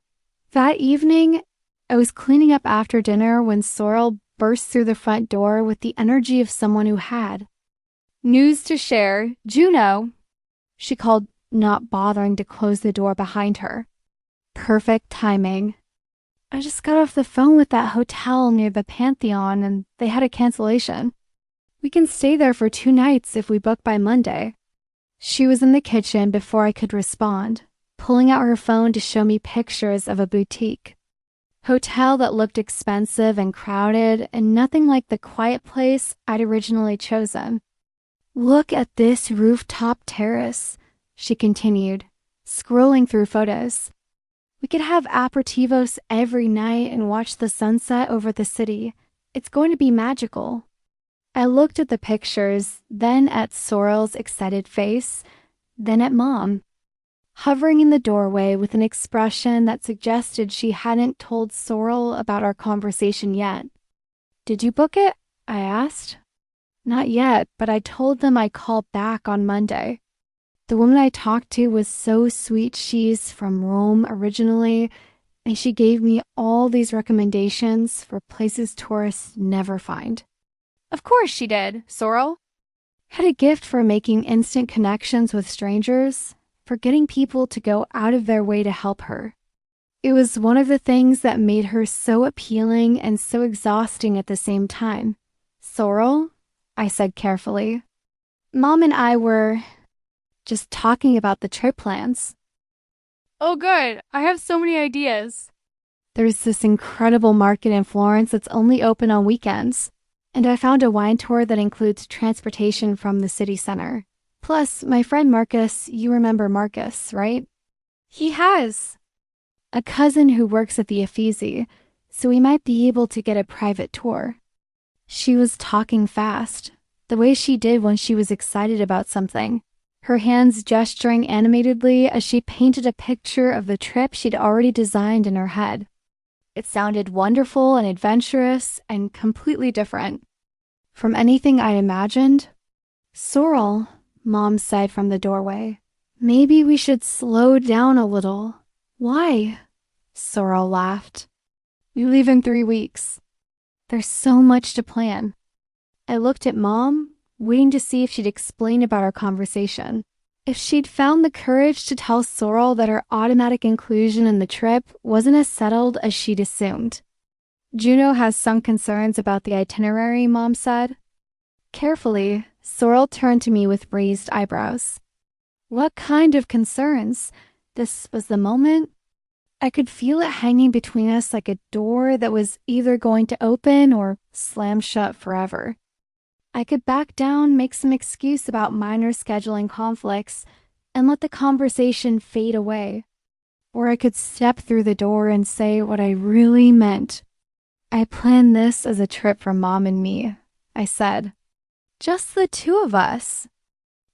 That evening, I was cleaning up after dinner when Sorrel burst through the front door with the energy of someone who had news to share. Juno, she called, not bothering to close the door behind her. Perfect timing. I just got off the phone with that hotel near the Pantheon and they had a cancellation. We can stay there for 2 nights if we book by Monday. She was in the kitchen before I could respond, pulling out her phone to show me pictures of a boutique hotel that looked expensive and crowded and nothing like the quiet place I'd originally chosen. "Look at this rooftop terrace," she continued, scrolling through photos. "We could have aperitivos every night and watch the sunset over the city. It's going to be magical." I looked at the pictures, then at Sorrel's excited face, then at Mom, hovering in the doorway with an expression that suggested she hadn't told Sorrel about our conversation yet. "Did you book it?" I asked. "Not yet, but I told them I'd call back on Monday. The woman I talked to was so sweet. She's from Rome originally, and she gave me all these recommendations for places tourists never find." "Of course she did, Sorrel." Had a gift for making instant connections with strangers, for getting people to go out of their way to help her. It was one of the things that made her so appealing and so exhausting at the same time. "Sorrel," I said carefully, "Mom and I were just talking about the trip plans." "Oh, good. I have so many ideas." "There's this incredible market in Florence that's only open on weekends. And I found a wine tour that includes transportation from the city center. Plus, my friend Marcus, you remember Marcus, right? He has a cousin who works at the Uffizi, so we might be able to get a private tour." She was talking fast, the way she did when she was excited about something, her hands gesturing animatedly as she painted a picture of the trip she'd already designed in her head. It sounded wonderful and adventurous and completely different from anything I imagined. "Sorrel," Mom said from the doorway, "maybe we should slow down a little." "Why?" Sorrel laughed. "We leave in 3 weeks. There's so much to plan." I looked at Mom, waiting to see if she'd explain about our conversation. If she'd found the courage to tell Sorrel that her automatic inclusion in the trip wasn't as settled as she'd assumed. "Juno has some concerns about the itinerary," Mom said. Carefully, Sorrel turned to me with raised eyebrows. "What kind of concerns?" This was the moment. I could feel it hanging between us like a door that was either going to open or slam shut forever. I could back down, make some excuse about minor scheduling conflicts, and let the conversation fade away. Or I could step through the door and say what I really meant. "I planned this as a trip for Mom and me," I said. "Just the 2 of us."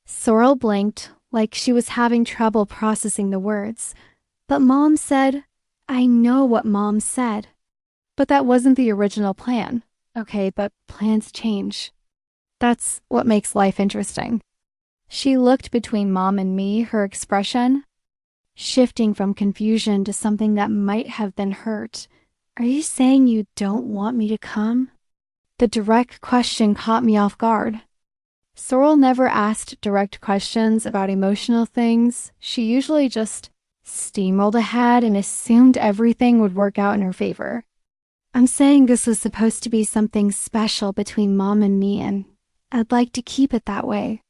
Sorrel blinked, like she was having trouble processing the words. But Mom said, "I know what Mom said." "But that wasn't the original plan." "Okay, but plans change. That's what makes life interesting." She looked between Mom and me, her expression shifting from confusion to something that might have been hurt. "Are you saying you don't want me to come?" The direct question caught me off guard. Sorrel never asked direct questions about emotional things. She usually just steamrolled ahead and assumed everything would work out in her favor. "I'm saying this was supposed to be something special between Mom and me, and I'd like to keep it that way."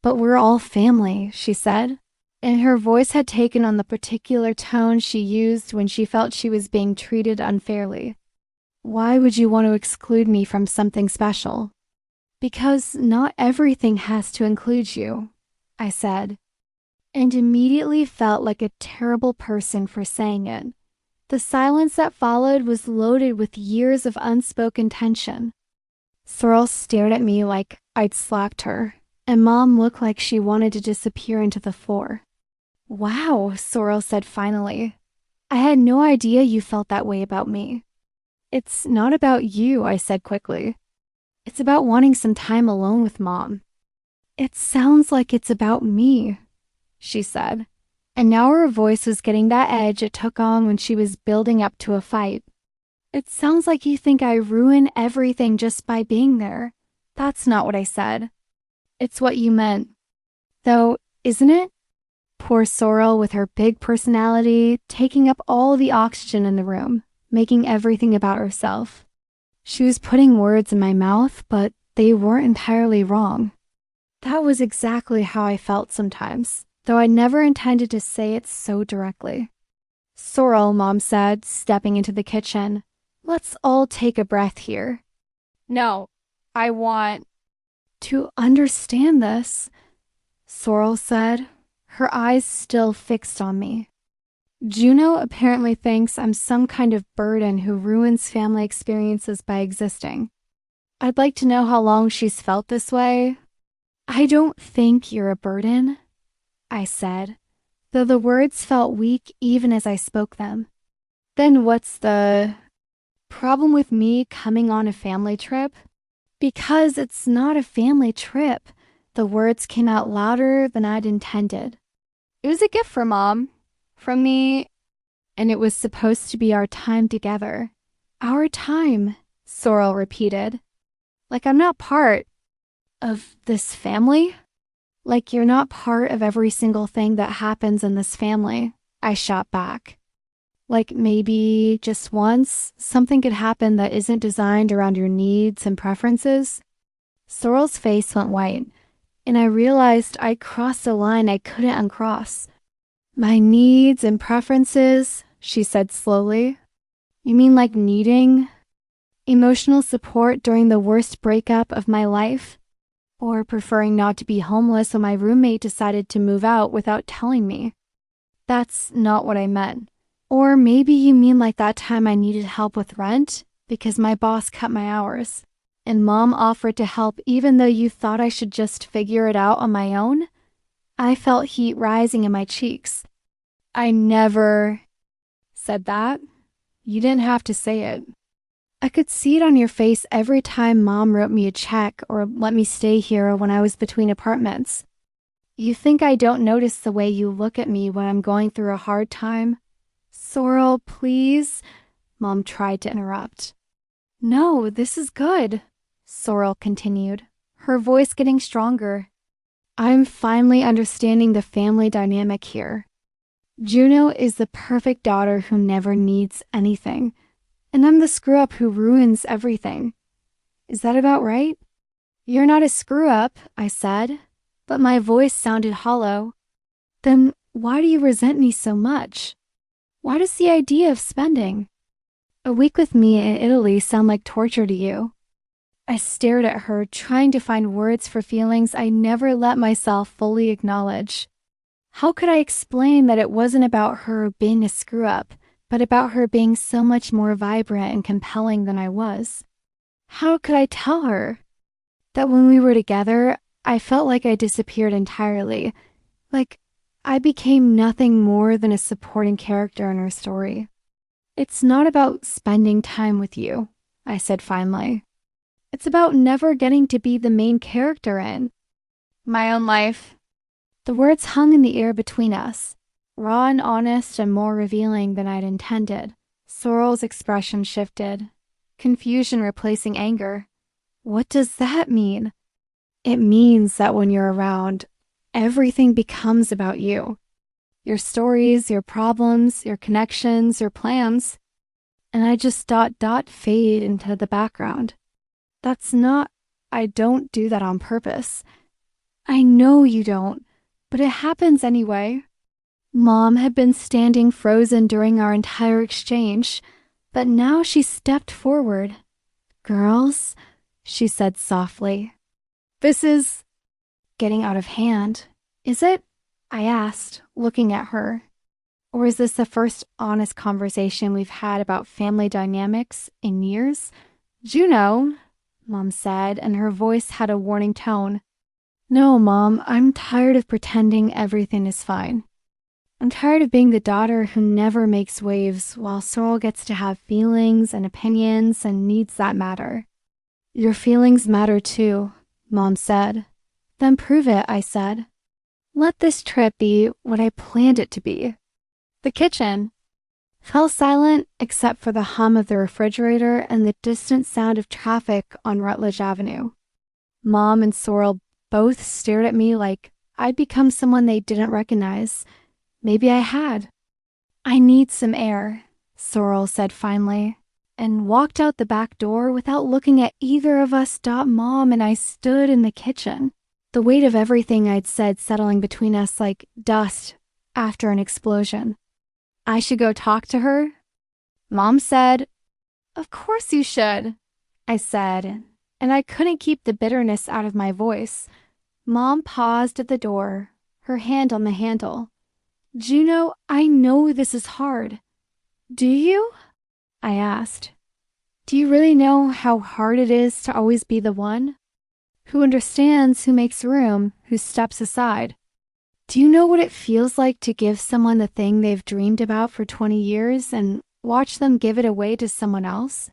"But we're all family," she said, and her voice had taken on the particular tone she used when she felt she was being treated unfairly. "Why would you want to exclude me from something special?" "Because not everything has to include you," I said, and immediately felt like a terrible person for saying it. The silence that followed was loaded with years of unspoken tension. Sorrel stared at me like I'd slapped her, and Mom looked like she wanted to disappear into the floor. "Wow," Sorrel said finally. "I had no idea you felt that way about me." "It's not about you," I said quickly. "It's about wanting some time alone with Mom." "It sounds like it's about me," she said, and now her voice was getting that edge it took on when she was building up to a fight. "It sounds like you think I ruin everything just by being there." "That's not what I said." "It's what you meant. Though, isn't it?" Poor Sorrel with her big personality, taking up all the oxygen in the room, making everything about herself. She was putting words in my mouth, but they weren't entirely wrong. That was exactly how I felt sometimes, though I never intended to say it so directly. Sorrel, Mom said, stepping into the kitchen. Let's all take a breath here. No, I want to understand this, Sorrel said, her eyes still fixed on me. Juno apparently thinks I'm some kind of burden who ruins family experiences by existing. I'd like to know how long she's felt this way. I don't think you're a burden, I said, though the words felt weak even as I spoke them. Then what's the problem with me coming on a family trip? Because it's not a family trip. The words came out louder than I'd intended. It was a gift from Mom, from me, and it was supposed to be our time together. Our time, Sorrel repeated. Like I'm not part of this family? Like you're not part of every single thing that happens in this family, I shot back. Like maybe just once, something could happen that isn't designed around your needs and preferences? Sorrel's face went white, and I realized I crossed a line I couldn't uncross. My needs and preferences, she said slowly. You mean like needing emotional support during the worst breakup of my life? Or preferring not to be homeless when my roommate decided to move out without telling me? That's not what I meant. Or maybe you mean like that time I needed help with rent because my boss cut my hours, and Mom offered to help even though you thought I should just figure it out on my own? I felt heat rising in my cheeks. I never said that. You didn't have to say it. I could see it on your face every time Mom wrote me a check or let me stay here when I was between apartments. You think I don't notice the way you look at me when I'm going through a hard time? Sorrel, please, Mom tried to interrupt. No, this is good, Sorrel continued, her voice getting stronger. I'm finally understanding the family dynamic here. Juno is the perfect daughter who never needs anything, and I'm the screw-up who ruins everything. Is that about right? You're not a screw-up, I said, but my voice sounded hollow. Then why do you resent me so much? Why does the idea of spending a week with me in Italy sound like torture to you? I stared at her, trying to find words for feelings I never let myself fully acknowledge. How could I explain that it wasn't about her being a screw-up, but about her being so much more vibrant and compelling than I was? How could I tell her that when we were together, I felt like I disappeared entirely, like I became nothing more than a supporting character in her story? It's not about spending time with you, I said finally. It's about never getting to be the main character in my own life. The words hung in the air between us, raw and honest and more revealing than I'd intended. Sorrel's expression shifted, confusion replacing anger. What does that mean? It means that when you're around, everything becomes about you. Your stories, your problems, your connections, your plans. And I just fade into the background. I don't do that on purpose. I know you don't, but it happens anyway. Mom had been standing frozen during our entire exchange, but now she stepped forward. Girls, she said softly. This is getting out of hand, is it? I asked, looking at her. Or is this the first honest conversation we've had about family dynamics in years? Juno, Mom said, and her voice had a warning tone. No, Mom, I'm tired of pretending everything is fine. I'm tired of being the daughter who never makes waves while Sorrel gets to have feelings and opinions and needs that matter. Your feelings matter too, Mom said. Then prove it, I said. Let this trip be what I planned it to be. The kitchen fell silent except for the hum of the refrigerator and the distant sound of traffic on Rutledge Avenue. Mom and Sorrel both stared at me like I'd become someone they didn't recognize. Maybe I had. I need some air, Sorrel said finally, and walked out the back door without looking at either of us. Mom and I stood in the kitchen. the weight of everything I'd said settling between us like dust after an explosion. I should go talk to her? Mom said, "Of course you should," I said, and I couldn't keep the bitterness out of my voice. Mom paused at the door, her hand on the handle. "Juno, I know this is hard." "Do you?" I asked. "Do you really know how hard it is to always be the one? Who understands, who makes room, who steps aside? Do you know what it feels like to give someone the thing they've dreamed about for 20 years and watch them give it away to someone else?"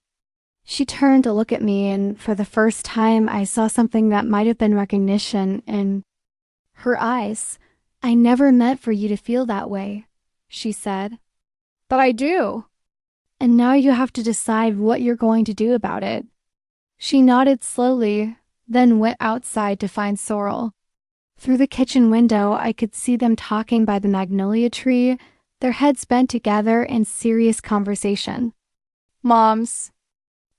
She turned to look at me, and for the first time, I saw something that might have been recognition in her eyes. "I never meant for you to feel that way," she said. "But I do. And now you have to decide what you're going to do about it." She nodded slowly, then went outside to find Sorrel. Through the kitchen window, I could see them talking by the magnolia tree, their heads bent together in serious conversation. Mom's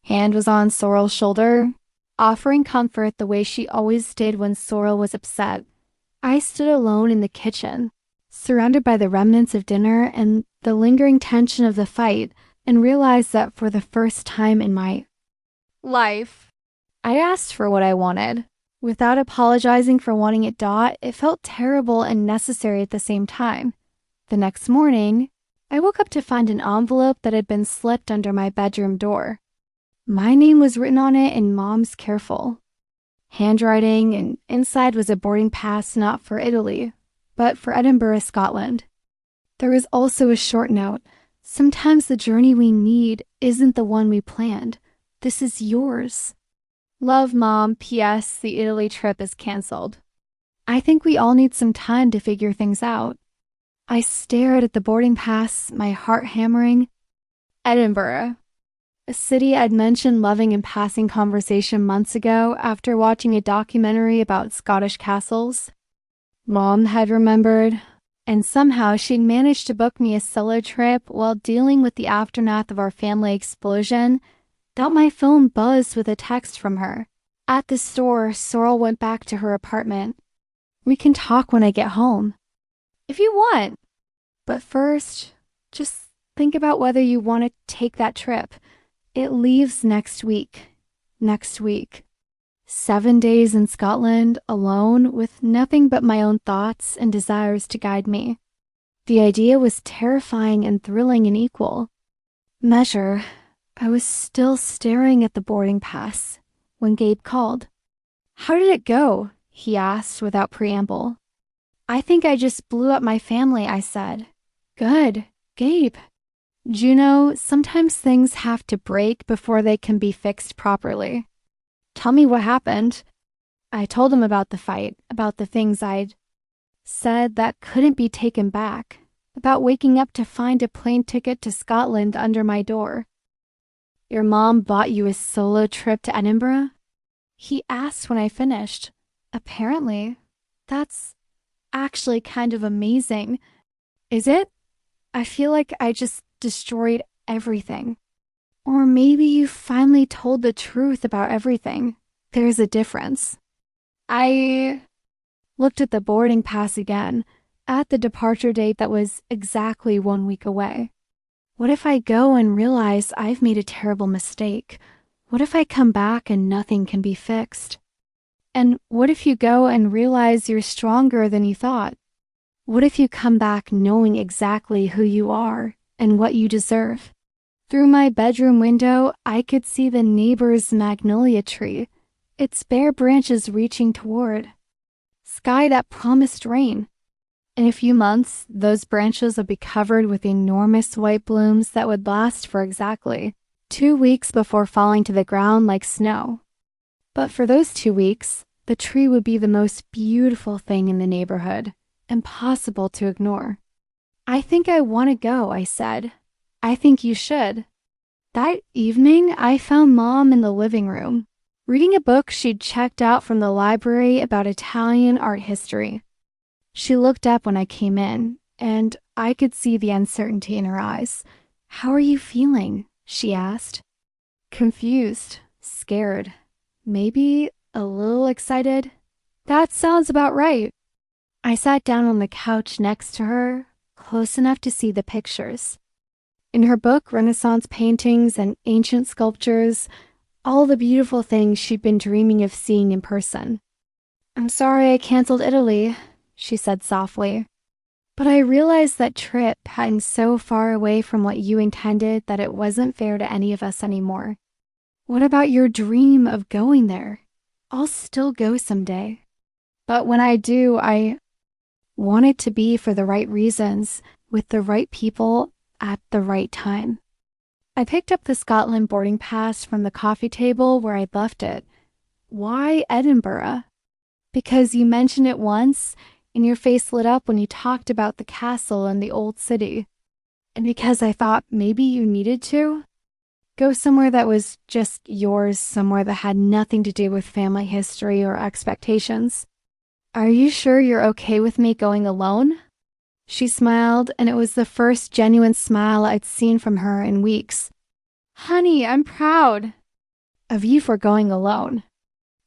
hand was on Sorrel's shoulder, offering comfort the way she always did when Sorrel was upset. I stood alone in the kitchen, surrounded by the remnants of dinner and the lingering tension of the fight, and realized that for the first time in my life, I asked for what I wanted. Without apologizing for wanting it. It felt terrible and necessary at the same time. The next morning, I woke up to find an envelope that had been slipped under my bedroom door. My name was written on it in Mom's careful handwriting, and inside was a boarding pass not for Italy, but for Edinburgh, Scotland. There was also a short note. "Sometimes the journey we need isn't the one we planned. This is yours. Love, Mom. P.S. The Italy trip is canceled. I think we all need some time to figure things out." I stared at the boarding pass, my heart hammering. Edinburgh, a city I'd mentioned loving in passing conversation months ago after watching a documentary about Scottish castles. Mom had remembered, and somehow she'd managed to book me a solo trip while dealing with the aftermath of our family explosion. Thought my phone buzzed with a text from her. At the store, Sorrel went back to her apartment. "We can talk when I get home." "If you want. But first, just think about whether you want to take that trip. It leaves next week. Next week. 7 days in Scotland, alone, with nothing but my own thoughts and desires to guide me. The idea was terrifying and thrilling in equal measure. I was still staring at the boarding pass when Gabe called. "How did it go?" he asked without preamble. "I think I just blew up my family," I said. "Good, Gabe." "Juno, sometimes things have to break before they can be fixed properly." "Tell me what happened." I told him about the fight, about the things I'd said that couldn't be taken back, about waking up to find a plane ticket to Scotland under my door. "Your mom bought you a solo trip to Edinburgh?" he asked when I finished. "Apparently. That's actually kind of amazing." "Is it? I feel like I just destroyed everything." "Or maybe you finally told the truth about everything. There's a difference." I looked at the boarding pass again, at the departure date that was exactly 1 week away. What if I go and realize I've made a terrible mistake? What if I come back and nothing can be fixed? And what if you go and realize you're stronger than you thought? What if you come back knowing exactly who you are and what you deserve? Through my bedroom window, I could see the neighbor's magnolia tree, its bare branches reaching toward sky that promised rain. In a few months, those branches would be covered with enormous white blooms that would last for exactly 2 weeks before falling to the ground like snow. But for those 2 weeks, the tree would be the most beautiful thing in the neighborhood, impossible to ignore. "I think I want to go," I said. "I think you should." That evening, I found Mom in the living room, reading a book she'd checked out from the library about Italian art history. She looked up when I came in, and I could see the uncertainty in her eyes. "How are you feeling?" she asked. "Confused, scared, maybe a little excited." That sounds about right. I sat down on the couch next to her, close enough to see the pictures. In her book, Renaissance paintings and ancient sculptures, all the beautiful things she'd been dreaming of seeing in person. "I'm sorry I canceled Italy," she said softly. "But I realized that trip hang so far away from what you intended that it wasn't fair to any of us anymore. What about your dream of going there? I'll still go someday. But when I do, I want it to be for the right reasons, with the right people, at the right time." I picked up the Scotland boarding pass from the coffee table where I'd left it. "Why Edinburgh?" "Because you mentioned it once, and your face lit up when you talked about the castle and the old city. And because I thought maybe you needed to. Go somewhere that was just yours, somewhere that had nothing to do with family history or expectations." "Are you sure you're okay with me going alone?" She smiled, and it was the first genuine smile I'd seen from her in weeks. "Honey, I'm proud of you for going alone.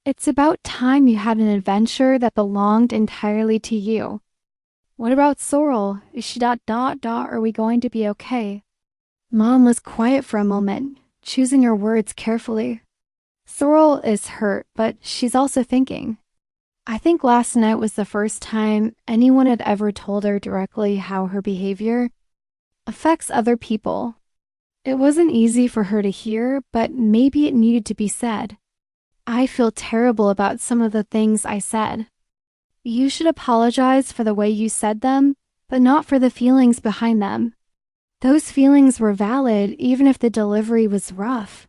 It's about time you had an adventure that belonged entirely to you. What about Sorrel? Is she ... Are we going to be okay?" Mom was quiet for a moment, choosing her words carefully. "Sorrel is hurt, but she's also thinking. I think last night was the first time anyone had ever told her directly how her behavior affects other people. It wasn't easy for her to hear, but maybe it needed to be said. I feel terrible about some of the things I said. You should apologize for the way you said them, but not for the feelings behind them. Those feelings were valid even if the delivery was rough."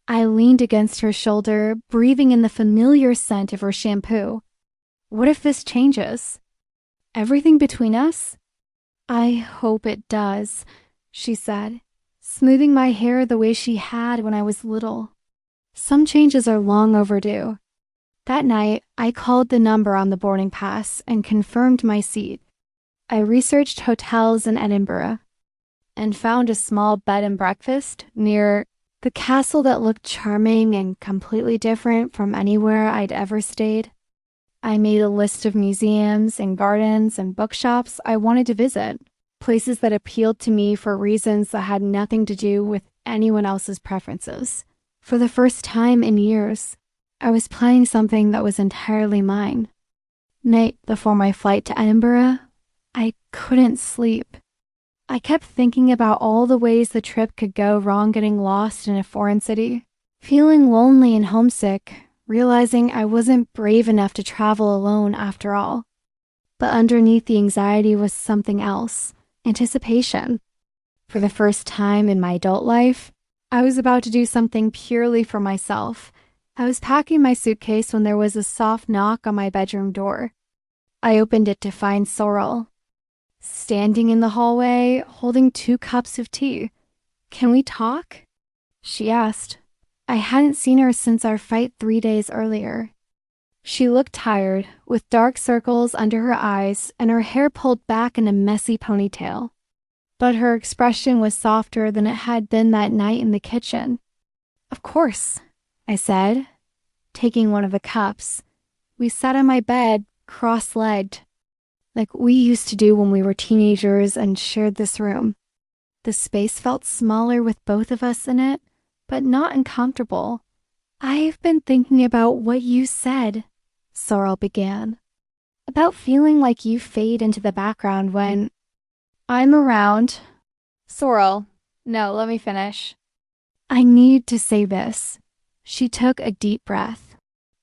I leaned against her shoulder, breathing in the familiar scent of her shampoo. "What if this changes? Everything between us?" "I hope it does," she said, smoothing my hair the way she had when I was little. "Some changes are long overdue." That night, I called the number on the boarding pass and confirmed my seat. I researched hotels in Edinburgh and found a small bed and breakfast near the castle that looked charming and completely different from anywhere I'd ever stayed. I made a list of museums and gardens and bookshops I wanted to visit, places that appealed to me for reasons that had nothing to do with anyone else's preferences. For the first time in years, I was planning something that was entirely mine. Night before my flight to Edinburgh, I couldn't sleep. I kept thinking about all the ways the trip could go wrong getting lost in a foreign city, feeling lonely and homesick, realizing I wasn't brave enough to travel alone after all. But underneath the anxiety was something else, anticipation. For the first time in my adult life, I was about to do something purely for myself. I was packing my suitcase when there was a soft knock on my bedroom door. I opened it to find Sorrel, standing in the hallway, holding 2 cups of tea. "Can we talk?" she asked. I hadn't seen her since our fight 3 days earlier. She looked tired, with dark circles under her eyes and her hair pulled back in a messy ponytail. But her expression was softer than it had been that night in the kitchen. "Of course," I said, taking one of the cups. We sat on my bed, cross-legged, like we used to do when we were teenagers and shared this room. The space felt smaller with both of us in it, but not uncomfortable. "I've been thinking about what you said," Sorrel began. "About feeling like you fade into the background when I'm around." "Sorrel, no, let me finish." "I need to say this." She took a deep breath.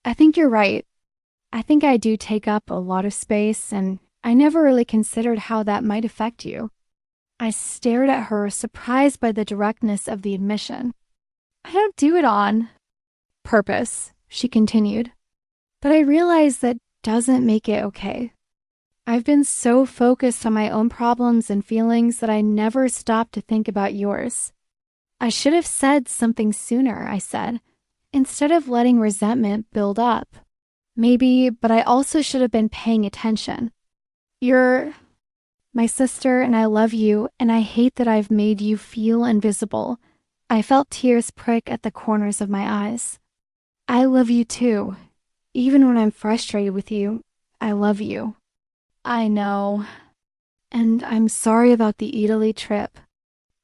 "I think you're right. I think I do take up a lot of space, and I never really considered how that might affect you." I stared at her, surprised by the directness of the admission. "I don't do it on purpose," she continued. "But I realize that doesn't make it okay. I've been so focused on my own problems and feelings that I never stopped to think about yours. I should have said something sooner," I said, "instead of letting resentment build up. Maybe, but I also should have been paying attention. You're my sister, and I love you, and I hate that I've made you feel invisible." I felt tears prick at the corners of my eyes. "I love you too, Even when I'm frustrated with you, I love you. I know. And I'm sorry about the Italy trip.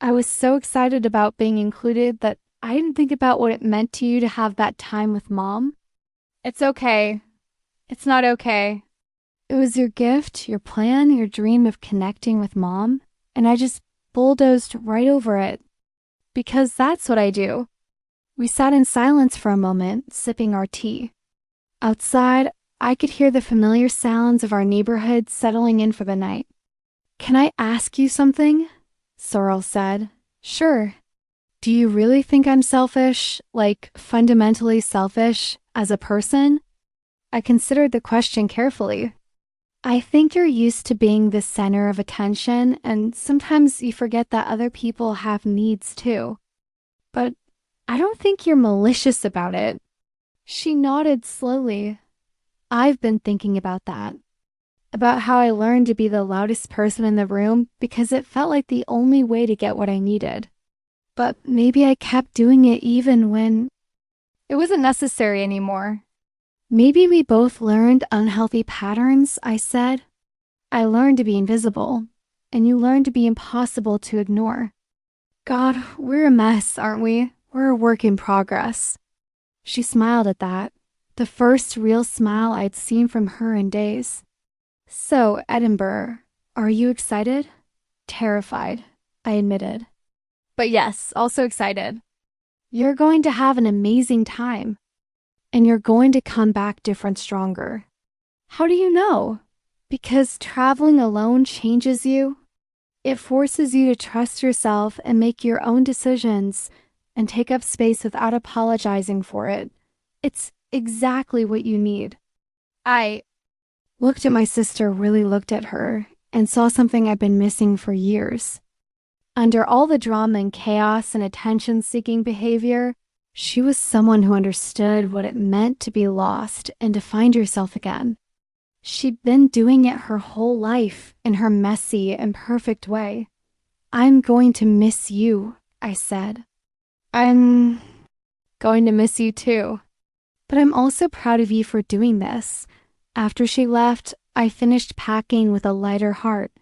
I was so excited about being included that I didn't think about what it meant to you to have that time with Mom. It's okay. It's not okay. It was your gift, your plan, your dream of connecting with Mom, and I just bulldozed right over it. Because that's what I do. We sat in silence for a moment, sipping our tea. Outside, I could hear the familiar sounds of our neighborhood settling in for the night. Can I ask you something? Sorrel said. Sure. Do you really think I'm selfish, like fundamentally selfish, as a person? I considered the question carefully. I think you're used to being the center of attention, and sometimes you forget that other people have needs too. But I don't think you're malicious about it. She nodded slowly. I've been thinking about that. About how I learned to be the loudest person in the room because it felt like the only way to get what I needed. But maybe I kept doing it even when it wasn't necessary anymore. Maybe we both learned unhealthy patterns, I said. I learned to be invisible, and you learned to be impossible to ignore. God, we're a mess, aren't we? We're a work in progress. She smiled at that, the first real smile I'd seen from her in days. So, Edinburgh, are you excited? Terrified, I admitted. But yes, also excited. You're going to have an amazing time. And you're going to come back different, stronger. How do you know? Because traveling alone changes you. It forces you to trust yourself and make your own decisions and take up space without apologizing for it. It's exactly what you need. I looked at my sister, really looked at her, and saw something I'd been missing for years. Under all the drama and chaos and attention-seeking behavior, she was someone who understood what it meant to be lost and to find yourself again. She'd been doing it her whole life in her messy and perfect way. I'm going to miss you, I said. I'm going to miss you too. But I'm also proud of you for doing this. After she left, I finished packing with a lighter heart.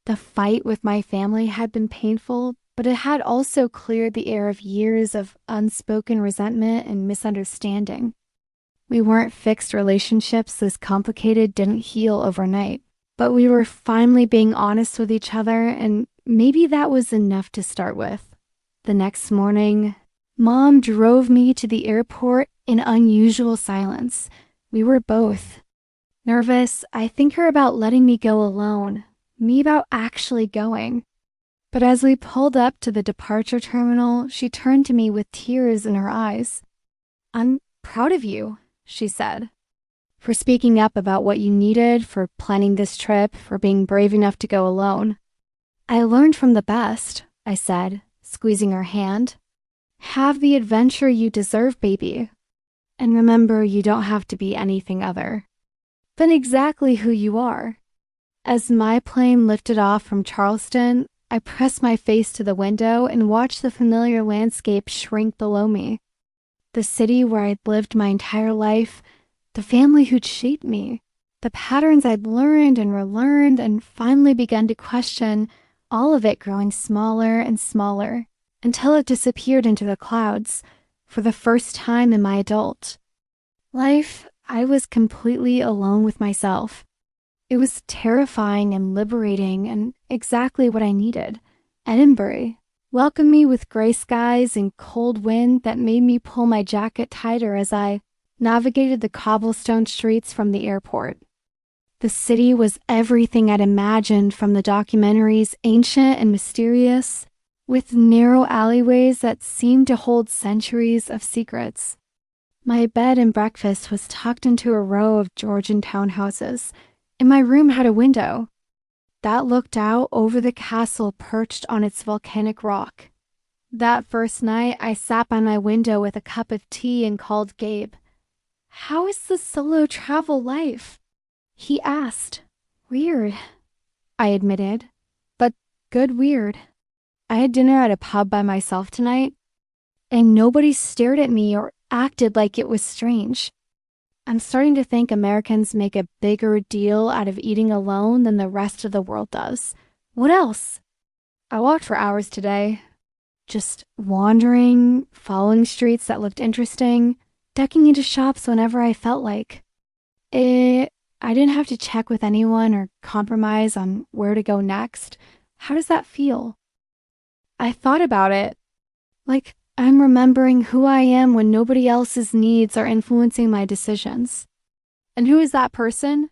The fight with my family had been painful, but it had also cleared the air of years of unspoken resentment and misunderstanding. We weren't fixed relationships this complicated didn't heal overnight, but we were finally being honest with each other, and maybe that was enough to start with. The next morning, Mom drove me to the airport in unusual silence. We were both nervous, I think her about letting me go alone, me about actually going. But as we pulled up to the departure terminal, she turned to me with tears in her eyes. I'm proud of you, she said, for speaking up about what you needed, for planning this trip, for being brave enough to go alone. I learned from the best, I said, squeezing her hand. Have the adventure you deserve, baby. And remember, you don't have to be anything other than exactly who you are. As my plane lifted off from Charleston, I pressed my face to the window and watched the familiar landscape shrink below me. The city where I'd lived my entire life, the family who'd shaped me, the patterns I'd learned and relearned and finally begun to question, all of it growing smaller and smaller until it disappeared into the clouds for the first time in my adult life. I was completely alone with myself. It was terrifying and liberating and exactly what I needed. Edinburgh welcomed me with gray skies and cold wind that made me pull my jacket tighter as I navigated the cobblestone streets from the airport. The city was everything I'd imagined from the documentaries, ancient and mysterious, with narrow alleyways that seemed to hold centuries of secrets. My bed and breakfast was tucked into a row of Georgian townhouses, and my room had a window that looked out over the castle perched on its volcanic rock. That first night, I sat by my window with a cup of tea and called Gabe. "How is the solo travel life?" he asked. "Weird," I admitted, "but good weird. I had dinner at a pub by myself tonight, and nobody stared at me or acted like it was strange. I'm starting to think Americans make a bigger deal out of eating alone than the rest of the world does. What else? I walked for hours today, just wandering, following streets that looked interesting, ducking into shops whenever I felt like. I didn't have to check with anyone or compromise on where to go next. How does that feel? I thought about it. Like I'm remembering who I am when nobody else's needs are influencing my decisions. And who is that person?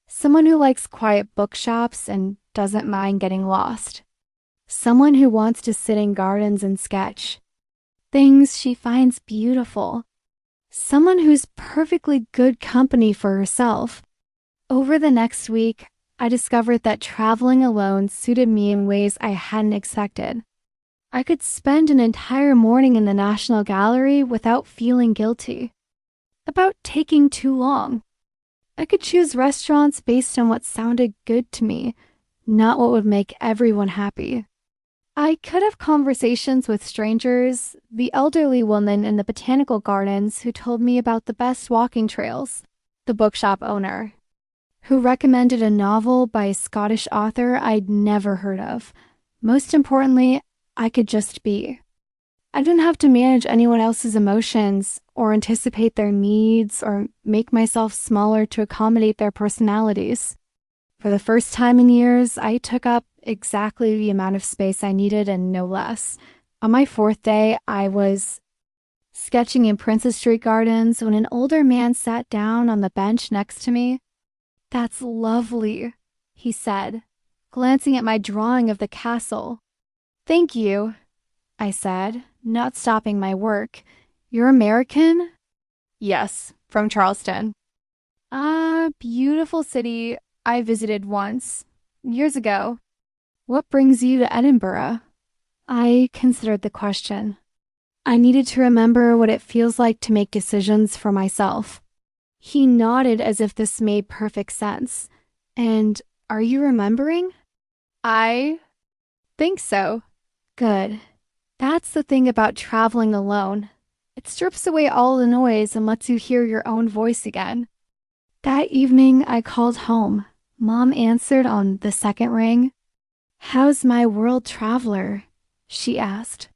Someone who likes quiet bookshops and doesn't mind getting lost. Someone who wants to sit in gardens and sketch. Things she finds beautiful. Someone who's perfectly good company for herself. Over the next week, I discovered that traveling alone suited me in ways I hadn't expected. I could spend an entire morning in the National Gallery without feeling guilty about taking too long. I could choose restaurants based on what sounded good to me, not what would make everyone happy. I could have conversations with strangers, the elderly woman in the botanical gardens who told me about the best walking trails, the bookshop owner, who recommended a novel by a Scottish author I'd never heard of. Most importantly, I could just be. I didn't have to manage anyone else's emotions or anticipate their needs or make myself smaller to accommodate their personalities. For the first time in years, I took up exactly the amount of space I needed and no less. On my fourth day, I was sketching in Princess Street Gardens when an older man sat down on the bench next to me. "That's lovely," he said, glancing at my drawing of the castle. "Thank you," I said, not stopping my work. "You're American?" "Yes, from Charleston." Beautiful city I visited once, years ago. "What brings you to Edinburgh?" I considered the question. I needed to remember what it feels like to make decisions for myself. He nodded as if this made perfect sense. "And are you remembering?" "I think so." "Good. That's the thing about traveling alone. It strips away all the noise and lets you hear your own voice again." That evening, I called home. Mom answered on the second ring. "How's my world traveler?" she asked.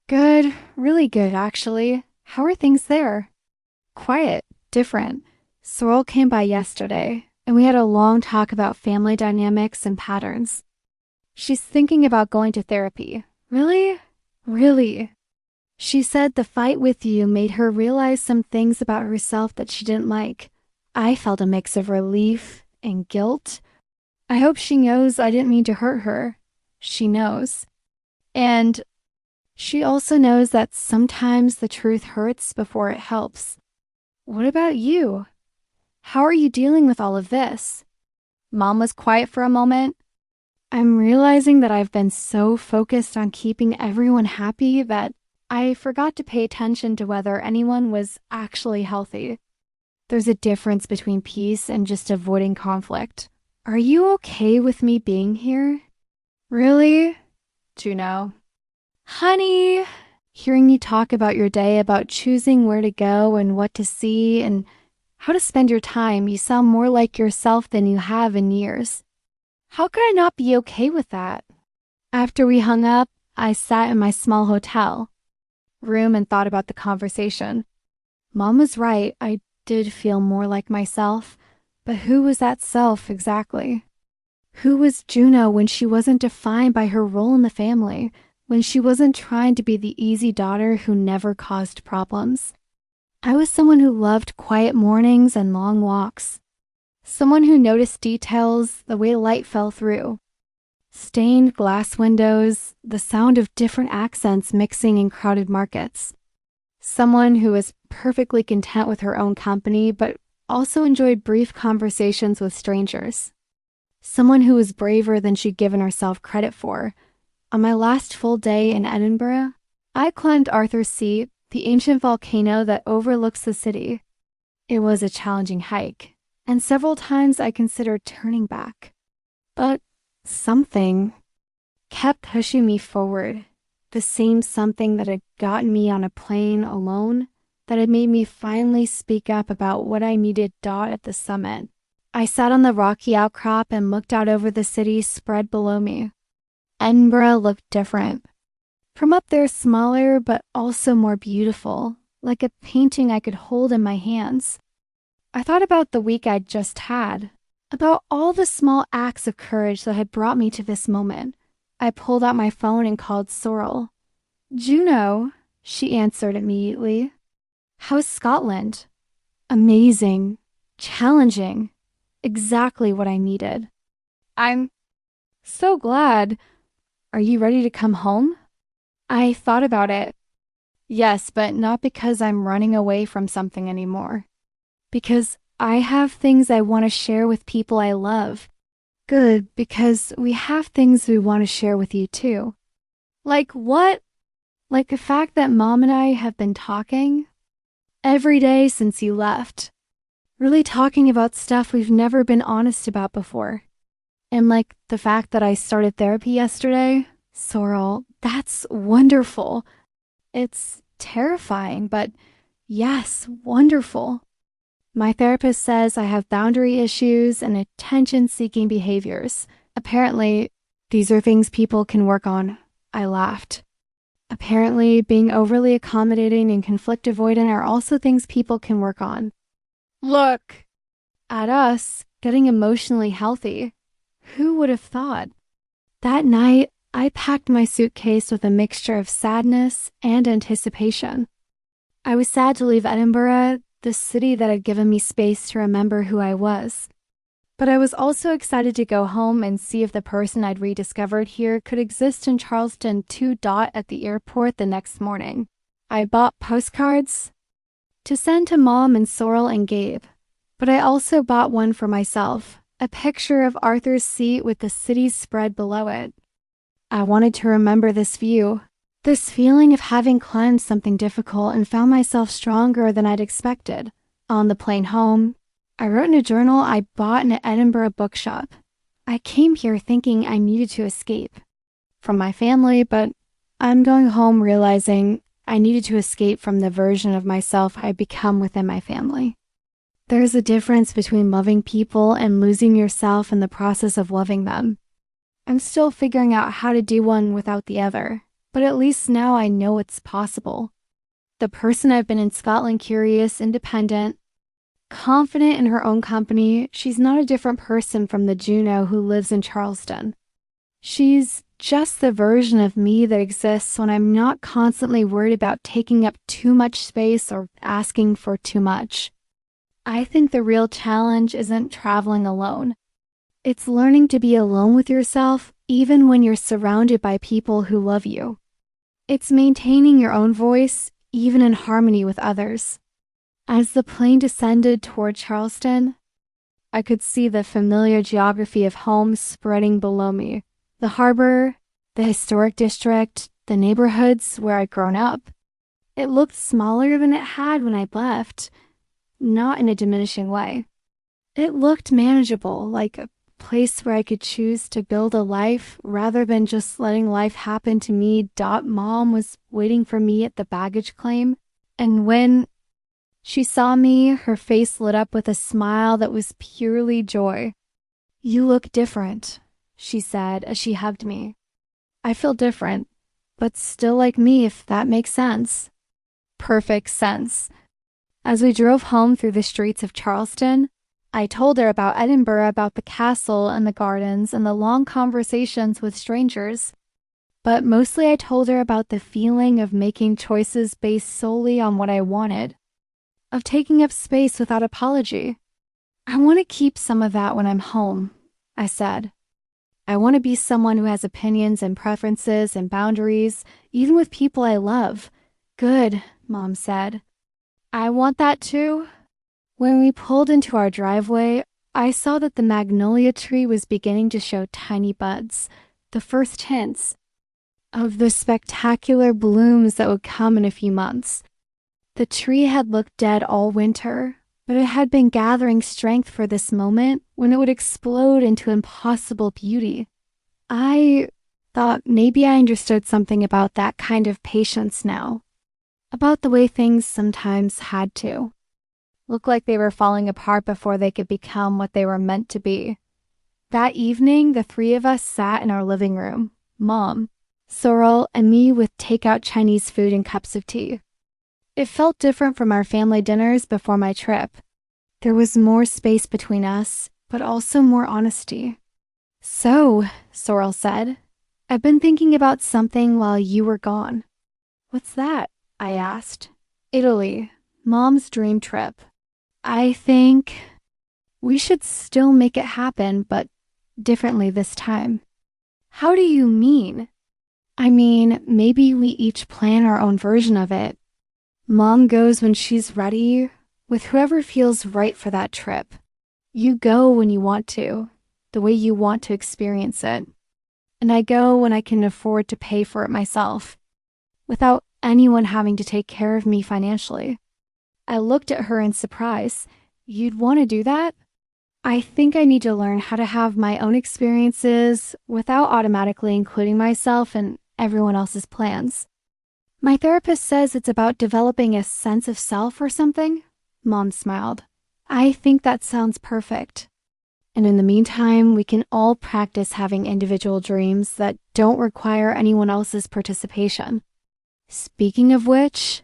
"Good, really good, actually. How are things there?" "Quiet, different. Sorrel came by yesterday, and we had a long talk about family dynamics and patterns. She's thinking about going to therapy." "Really?" "Really." She said the fight with you made her realize some things about herself that she didn't like. I felt a mix of relief and guilt. I hope she knows I didn't mean to hurt her. She knows. And she also knows that sometimes the truth hurts before it helps. What about you? How are you dealing with all of this? Mom was quiet for a moment. I'm realizing that I've been so focused on keeping everyone happy that I forgot to pay attention to whether anyone was actually healthy. There's a difference between peace and just avoiding conflict. Are you okay with me being here? Really? Juno. Honey, hearing you talk about your day, about choosing where to go and what to see and how to spend your time, you sound more like yourself than you have in years. How could I not be okay with that? After we hung up, I sat in my small hotel room and thought about the conversation. Mom was right. I did feel more like myself, but who was that self exactly? Who was Juno when she wasn't defined by her role in the family, when she wasn't trying to be the easy daughter who never caused problems? I was someone who loved quiet mornings and long walks. Someone who noticed details, the way light fell through. Stained glass windows, the sound of different accents mixing in crowded markets. Someone who was perfectly content with her own company, but also enjoyed brief conversations with strangers. Someone who was braver than she'd given herself credit for. On my last full day in Edinburgh, I climbed Arthur's Seat, the ancient volcano that overlooks the city. It was a challenging hike, and several times I considered turning back. But something kept pushing me forward, the same something that had gotten me on a plane alone that had made me finally speak up about what I needed. At the summit, I sat on the rocky outcrop and looked out over the city spread below me. Edinburgh looked different. From up there, smaller but also more beautiful, like a painting I could hold in my hands. I thought about the week I'd just had, about all the small acts of courage that had brought me to this moment. I pulled out my phone and called Sorrel. "Juno," she answered immediately. "How's Scotland?" "Amazing. Challenging. Exactly what I needed." "I'm so glad. Are you ready to come home?" I thought about it. Yes, but not because I'm running away from something anymore. Because I have things I want to share with people I love. Good, because we have things we want to share with you too. Like what? Like the fact that Mom and I have been talking every day since you left. Really talking about stuff we've never been honest about before. And like the fact that I started therapy yesterday. Sorrel, that's wonderful. It's terrifying, but yes, wonderful. My therapist says I have boundary issues and attention-seeking behaviors. Apparently, these are things people can work on. I laughed. Apparently, being overly accommodating and conflict avoidant are also things people can work on. Look at us getting emotionally healthy. Who would have thought? That night, I packed my suitcase with a mixture of sadness and anticipation. I was sad to leave Edinburgh, the city that had given me space to remember who I was. But I was also excited to go home and see if the person I'd rediscovered here could exist in Charleston too. At the airport the next morning, I bought postcards to send to Mom and Sorrel and Gabe, but I also bought one for myself, a picture of Arthur's Seat with the city spread below it. I wanted to remember this view, this feeling of having climbed something difficult and found myself stronger than I'd expected. On the plane home, I wrote in a journal I bought in an Edinburgh bookshop. I came here thinking I needed to escape from my family, but I'm going home realizing I needed to escape from the version of myself I'd become within my family. There's a difference between loving people and losing yourself in the process of loving them. I'm still figuring out how to do one without the other, but at least now I know it's possible. The person I've been in Scotland, curious, independent, confident in her own company, she's not a different person from the Juno who lives in Charleston. She's just the version of me that exists when I'm not constantly worried about taking up too much space or asking for too much. I think the real challenge isn't traveling alone. It's learning to be alone with yourself even when you're surrounded by people who love you. It's maintaining your own voice even in harmony with others. As the plane descended toward Charleston, I could see the familiar geography of homes spreading below me. The harbor, the historic district, the neighborhoods where I'd grown up. It looked smaller than it had when I left, not in a diminishing way. It looked manageable, like a place where I could choose to build a life rather than just letting life happen to me. Mom was waiting for me at the baggage claim, and when she saw me, her face lit up with a smile that was purely joy. "You look different," she said as she hugged me. "I feel different, but still like me, if that makes sense." Perfect sense. As we drove home through the streets of Charleston, I told her about Edinburgh, about the castle and the gardens and the long conversations with strangers. But mostly I told her about the feeling of making choices based solely on what I wanted, of taking up space without apology. "I want to keep some of that when I'm home," I said. "I want to be someone who has opinions and preferences and boundaries, even with people I love." "Good," Mom said. "I want that too." When we pulled into our driveway, I saw that the magnolia tree was beginning to show tiny buds, the first hints of the spectacular blooms that would come in a few months. The tree had looked dead all winter, but it had been gathering strength for this moment when it would explode into impossible beauty. I thought maybe I understood something about that kind of patience now. about the way things sometimes had to. Looked like they were falling apart before they could become what they were meant to be. That evening, the three of us sat in our living room, Mom, Sorrel, and me with takeout Chinese food and cups of tea. It felt different from our family dinners before my trip. There was more space between us, but also more honesty. So, Sorrel said, I've been thinking about something while you were gone. What's that? I asked. Italy, Mom's dream trip. I think we should still make it happen, but differently this time. How do you mean? I mean, maybe we each plan our own version of it. Mom goes when she's ready, with whoever feels right for that trip. You go when you want to, the way you want to experience it. And I go when I can afford to pay for it myself, without anyone having to take care of me financially. I looked at her in surprise. You'd want to do that? I think I need to learn how to have my own experiences without automatically including myself in everyone else's plans. My therapist says it's about developing a sense of self or something. Mom smiled. I think that sounds perfect. And in the meantime, we can all practice having individual dreams that don't require anyone else's participation. Speaking of which,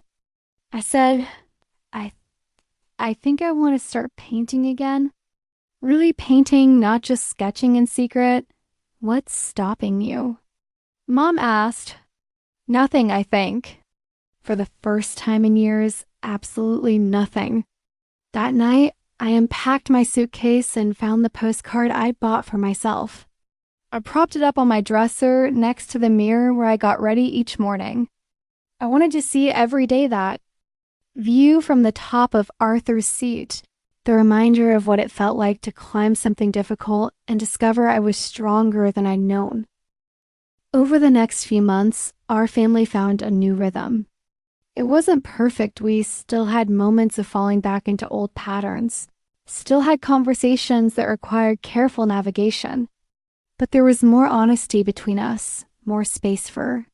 I said, I think I want to start painting again. Really painting, not just sketching in secret. What's stopping you? Mom asked. Nothing, I think. For the first time in years, absolutely nothing. That night, I unpacked my suitcase and found the postcard I'd bought for myself. I propped it up on my dresser next to the mirror where I got ready each morning. I wanted to see every day that view from the top of Arthur's Seat, the reminder of what it felt like to climb something difficult and discover I was stronger than I'd known. Over the next few months, our family found a new rhythm. It wasn't perfect. We still had moments of falling back into old patterns, still had conversations that required careful navigation. But there was more honesty between us, more space for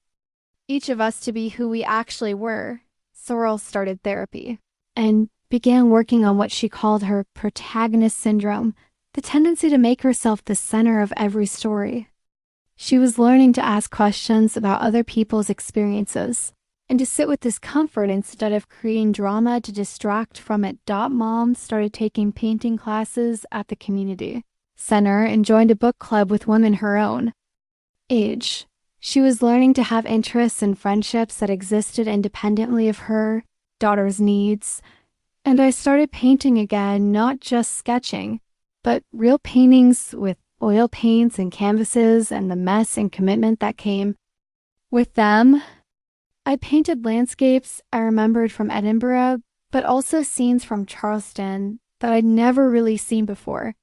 each of us to be who we actually were. Sorrel started therapy and began working on what she called her protagonist syndrome, the tendency to make herself the center of every story. She was learning to ask questions about other people's experiences and to sit with discomfort instead of creating drama to distract from it. Mom started taking painting classes at the community center and joined a book club with women her own age. She was learning to have interests and friendships that existed independently of her daughter's needs. And I started painting again, not just sketching, but real paintings with oil paints and canvases and the mess and commitment that came with them. I painted landscapes I remembered from Edinburgh, but also scenes from Charleston that I'd never really seen before.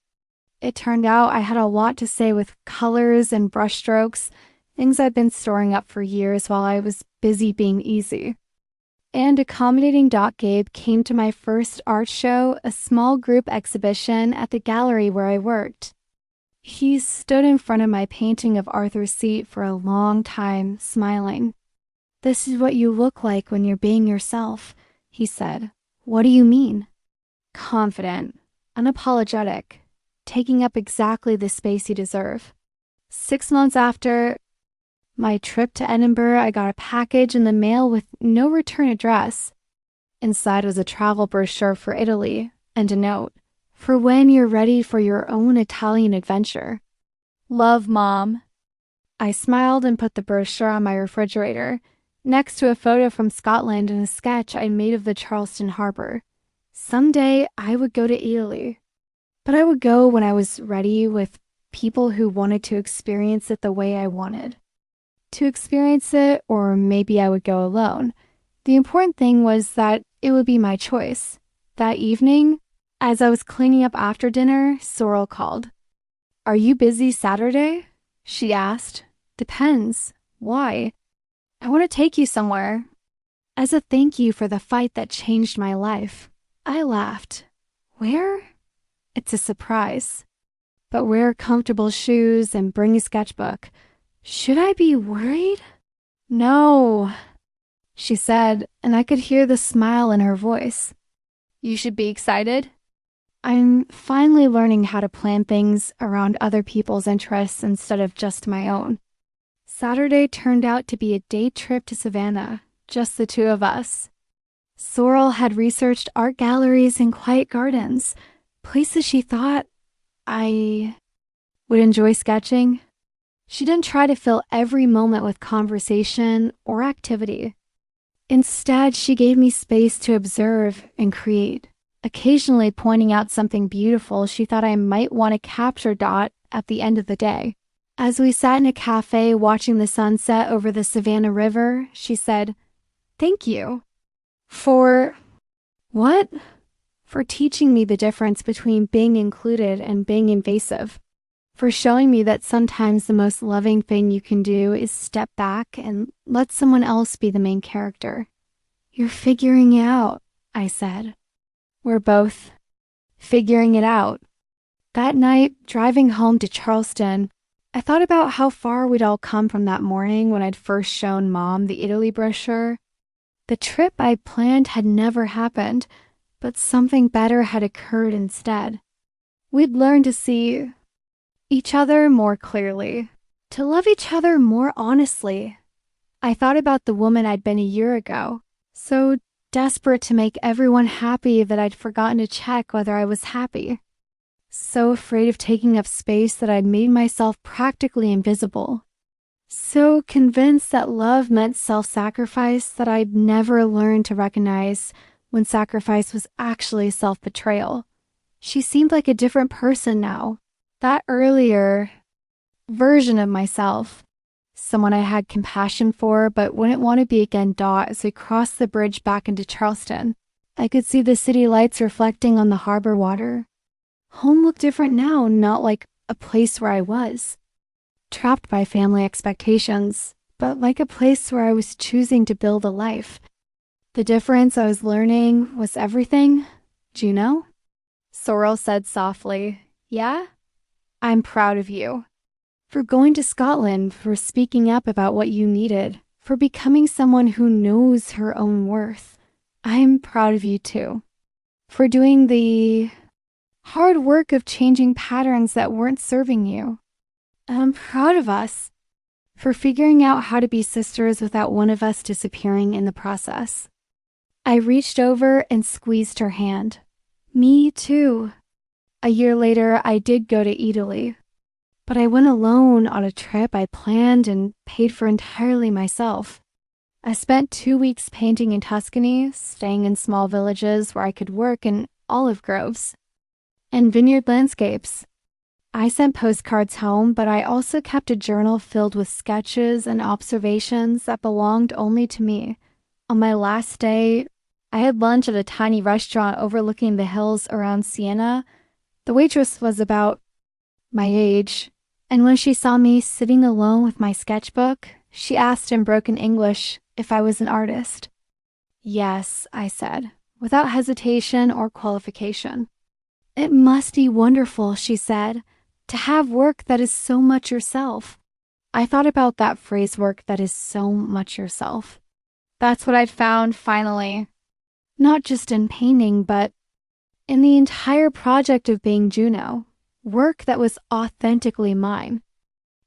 It turned out I had a lot to say with colors and brushstrokes, things I'd been storing up for years while I was busy being easy. And accommodating Doc Gabe came to my first art show, a small group exhibition at the gallery where I worked. He stood in front of my painting of Arthur's Seat for a long time, smiling. This is what you look like when you're being yourself, he said. What do you mean? Confident, unapologetic, taking up exactly the space you deserve. 6 months after my trip to Edinburgh, I got a package in the mail with no return address. Inside was a travel brochure for Italy and a note, for when you're ready for your own Italian adventure. Love, Mom. I smiled and put the brochure on my refrigerator, next to a photo from Scotland and a sketch I made of the Charleston harbor. Someday I would go to Italy, but I would go when I was ready with people who wanted to experience it the way I wanted to experience it, or maybe I would go alone. The important thing was that it would be my choice. That evening, as I was cleaning up after dinner, Sorrel called. Are you busy Saturday? She asked. Depends. Why? I want to take you somewhere. As a thank you for the fight that changed my life. I laughed. Where? It's a surprise. But wear comfortable shoes and bring a sketchbook. Should I be worried? No. she said, and I could hear the smile in her voice. You should be excited. I'm finally learning how to plan things around other people's interests instead of just my own. Saturday turned out to be a day trip to Savannah, just the two of us. Sorrel had researched art galleries and quiet gardens, places she thought I would enjoy sketching. She didn't try to fill every moment with conversation or activity. Instead, she gave me space to observe and create, occasionally pointing out something beautiful she thought I might want to capture at the end of the day. As we sat in a cafe watching the sunset over the Savannah River, she said, "Thank you." For what? For teaching me the difference between being included and being invasive. For showing me that sometimes the most loving thing you can do is step back and let someone else be the main character. You're figuring it out, I said. We're both figuring it out. That night, driving home to Charleston, I thought about how far we'd all come from that morning when I'd first shown Mom the Italy brochure. The trip I planned had never happened, but something better had occurred instead. We'd learned to see each other more clearly, to love each other more honestly. I thought about the woman I'd been a year ago, so desperate to make everyone happy that I'd forgotten to check whether I was happy. So afraid of taking up space that I'd made myself practically invisible. So convinced that love meant self-sacrifice that I'd never learned to recognize when sacrifice was actually self-betrayal. She seemed like a different person now. That earlier version of myself. Someone I had compassion for but wouldn't want to be again. As we crossed the bridge back into Charleston, I could see the city lights reflecting on the harbor water. Home looked different now, not like a place where I was trapped by family expectations, but like a place where I was choosing to build a life. The difference I was learning was everything. Juno? Sorrel said softly, "Yeah? I'm proud of you. For going to Scotland, for speaking up about what you needed, for becoming someone who knows her own worth. I'm proud of you too. For doing the hard work of changing patterns that weren't serving you. I'm proud of us for figuring out how to be sisters without one of us disappearing in the process." I reached over and squeezed her hand. Me too. A year later, I did go to Italy, but I went alone on a trip I planned and paid for entirely myself. I spent 2 weeks painting in Tuscany, staying in small villages where I could work in olive groves and vineyard landscapes. I sent postcards home, but I also kept a journal filled with sketches and observations that belonged only to me. On my last day, I had lunch at a tiny restaurant overlooking the hills around Siena. The waitress was about my age, and when she saw me sitting alone with my sketchbook, she asked in broken English if I was an artist. "Yes," I said, without hesitation or qualification. "It must be wonderful," she said, "to have work that is so much yourself." I thought about that phrase, work that is so much yourself. That's what I'd found finally. Not just in painting, but in the entire project of being Juno. Work that was authentically mine.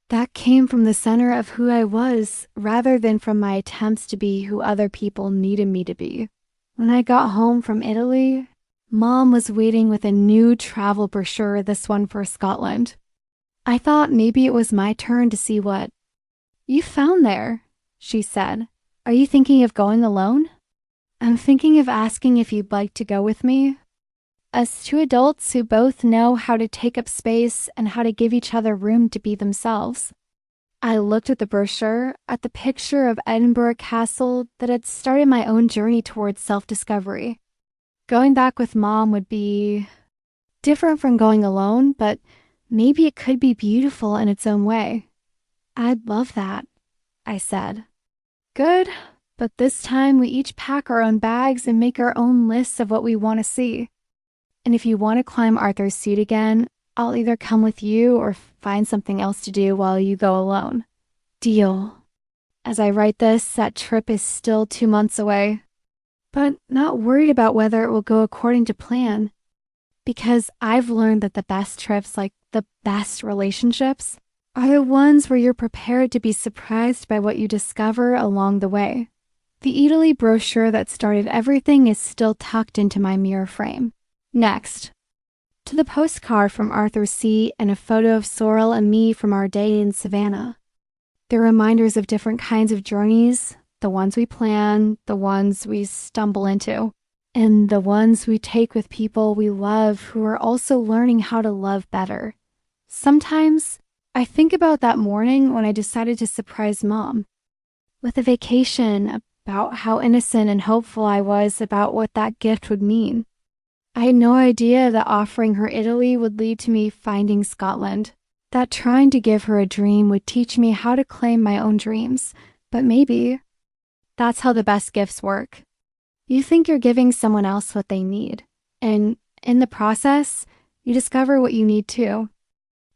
That came from the center of who I was, rather than from my attempts to be who other people needed me to be. When I got home from Italy, Mom was waiting with a new travel brochure, this one for Scotland. I thought maybe it was my turn to see what you found there, she said. "Are you thinking of going alone?" "I'm thinking of asking if you'd like to go with me." As two adults who both know how to take up space and how to give each other room to be themselves. I looked at the brochure, at the picture of Edinburgh Castle that had started my own journey towards self-discovery. Going back with Mom would be different from going alone, but maybe it could be beautiful in its own way. "I'd love that," I said. "Good, but this time we each pack our own bags and make our own lists of what we want to see. And if you want to climb Arthur's Seat again, I'll either come with you or find something else to do while you go alone." "Deal." As I write this, that trip is still 2 months away. But not worried about whether it will go according to plan. Because I've learned that the best trips, like the best relationships, are the ones where you're prepared to be surprised by what you discover along the way. The Italy brochure that started everything is still tucked into my mirror frame. Next, to the postcard from Arthur C. and a photo of Sorrel and me from our day in Savannah. They're reminders of different kinds of journeys, the ones we plan, the ones we stumble into, and the ones we take with people we love who are also learning how to love better. Sometimes I think about that morning when I decided to surprise Mom with a vacation, about how innocent and hopeful I was about what that gift would mean. I had no idea that offering her Italy would lead to me finding Scotland, that trying to give her a dream would teach me how to claim my own dreams. But maybe that's how the best gifts work. You think you're giving someone else what they need, and in the process, you discover what you need too.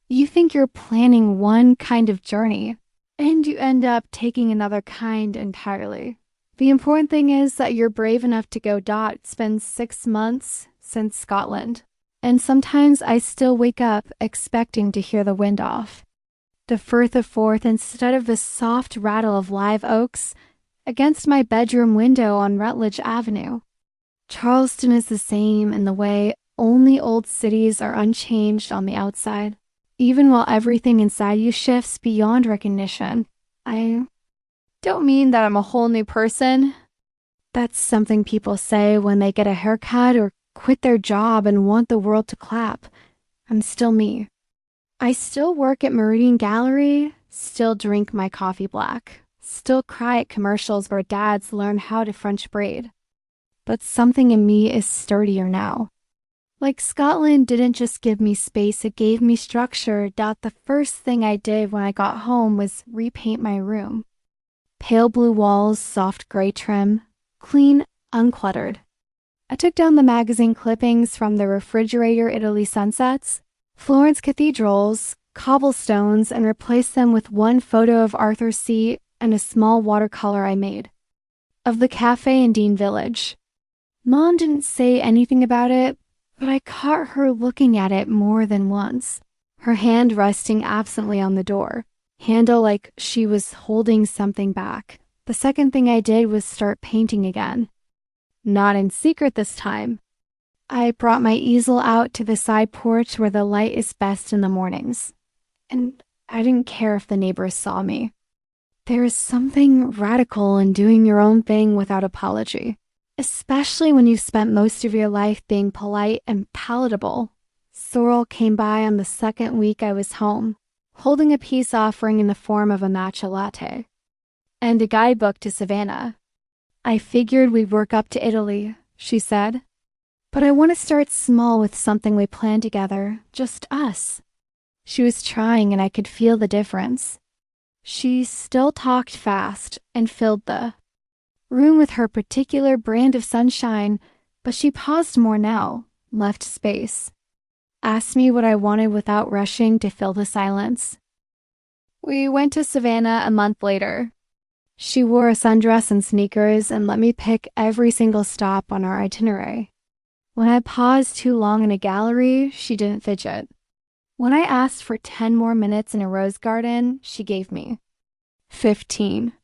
You think you're planning one kind of journey, and you end up taking another kind entirely. The important thing is that you're brave enough to go. It's been 6 months since Scotland, and sometimes I still wake up expecting to hear the wind off. The Firth of Forth instead of the soft rattle of live oaks against my bedroom window on Rutledge Avenue. Charleston is the same in the way only old cities are unchanged on the outside, even while everything inside you shifts beyond recognition. I don't mean that I'm a whole new person. That's something people say when they get a haircut or quit their job and want the world to clap. I'm still me. I still work at Meridian Gallery, still drink my coffee black, still cry at commercials where dads learn how to French braid. But something in me is sturdier now. Like Scotland didn't just give me space, it gave me structure. The first thing I did when I got home was repaint my room. Pale blue walls, soft gray trim, clean, uncluttered. I took down the magazine clippings from the refrigerator Italy sunsets, Florence cathedrals, cobblestones, and replaced them with one photo of Arthur C. and a small watercolor I made of the cafe in Dean Village. Mom didn't say anything about it, but I caught her looking at it more than once, her hand resting absently on the door handle like she was holding something back. The second thing I did was start painting again. Not in secret this time. I brought my easel out to the side porch where the light is best in the mornings, and I didn't care if the neighbors saw me. There is something radical in doing your own thing without apology, especially when you've spent most of your life being polite and palatable. Sorrel came by on the second week I was home, holding a peace offering in the form of a matcha latte and a guidebook to Savannah. I figured we'd work up to Italy, she said. But I want to start small with something we plan together, just us. She was trying and I could feel the difference. She still talked fast and filled the room with her particular brand of sunshine, but she paused more now, left space, asked me what I wanted without rushing to fill the silence. We went to Savannah a month later. She wore a sundress and sneakers and let me pick every single stop on our itinerary. When I paused too long in a gallery, she didn't fidget. When I asked for 10 more minutes in a rose garden, she gave me 15.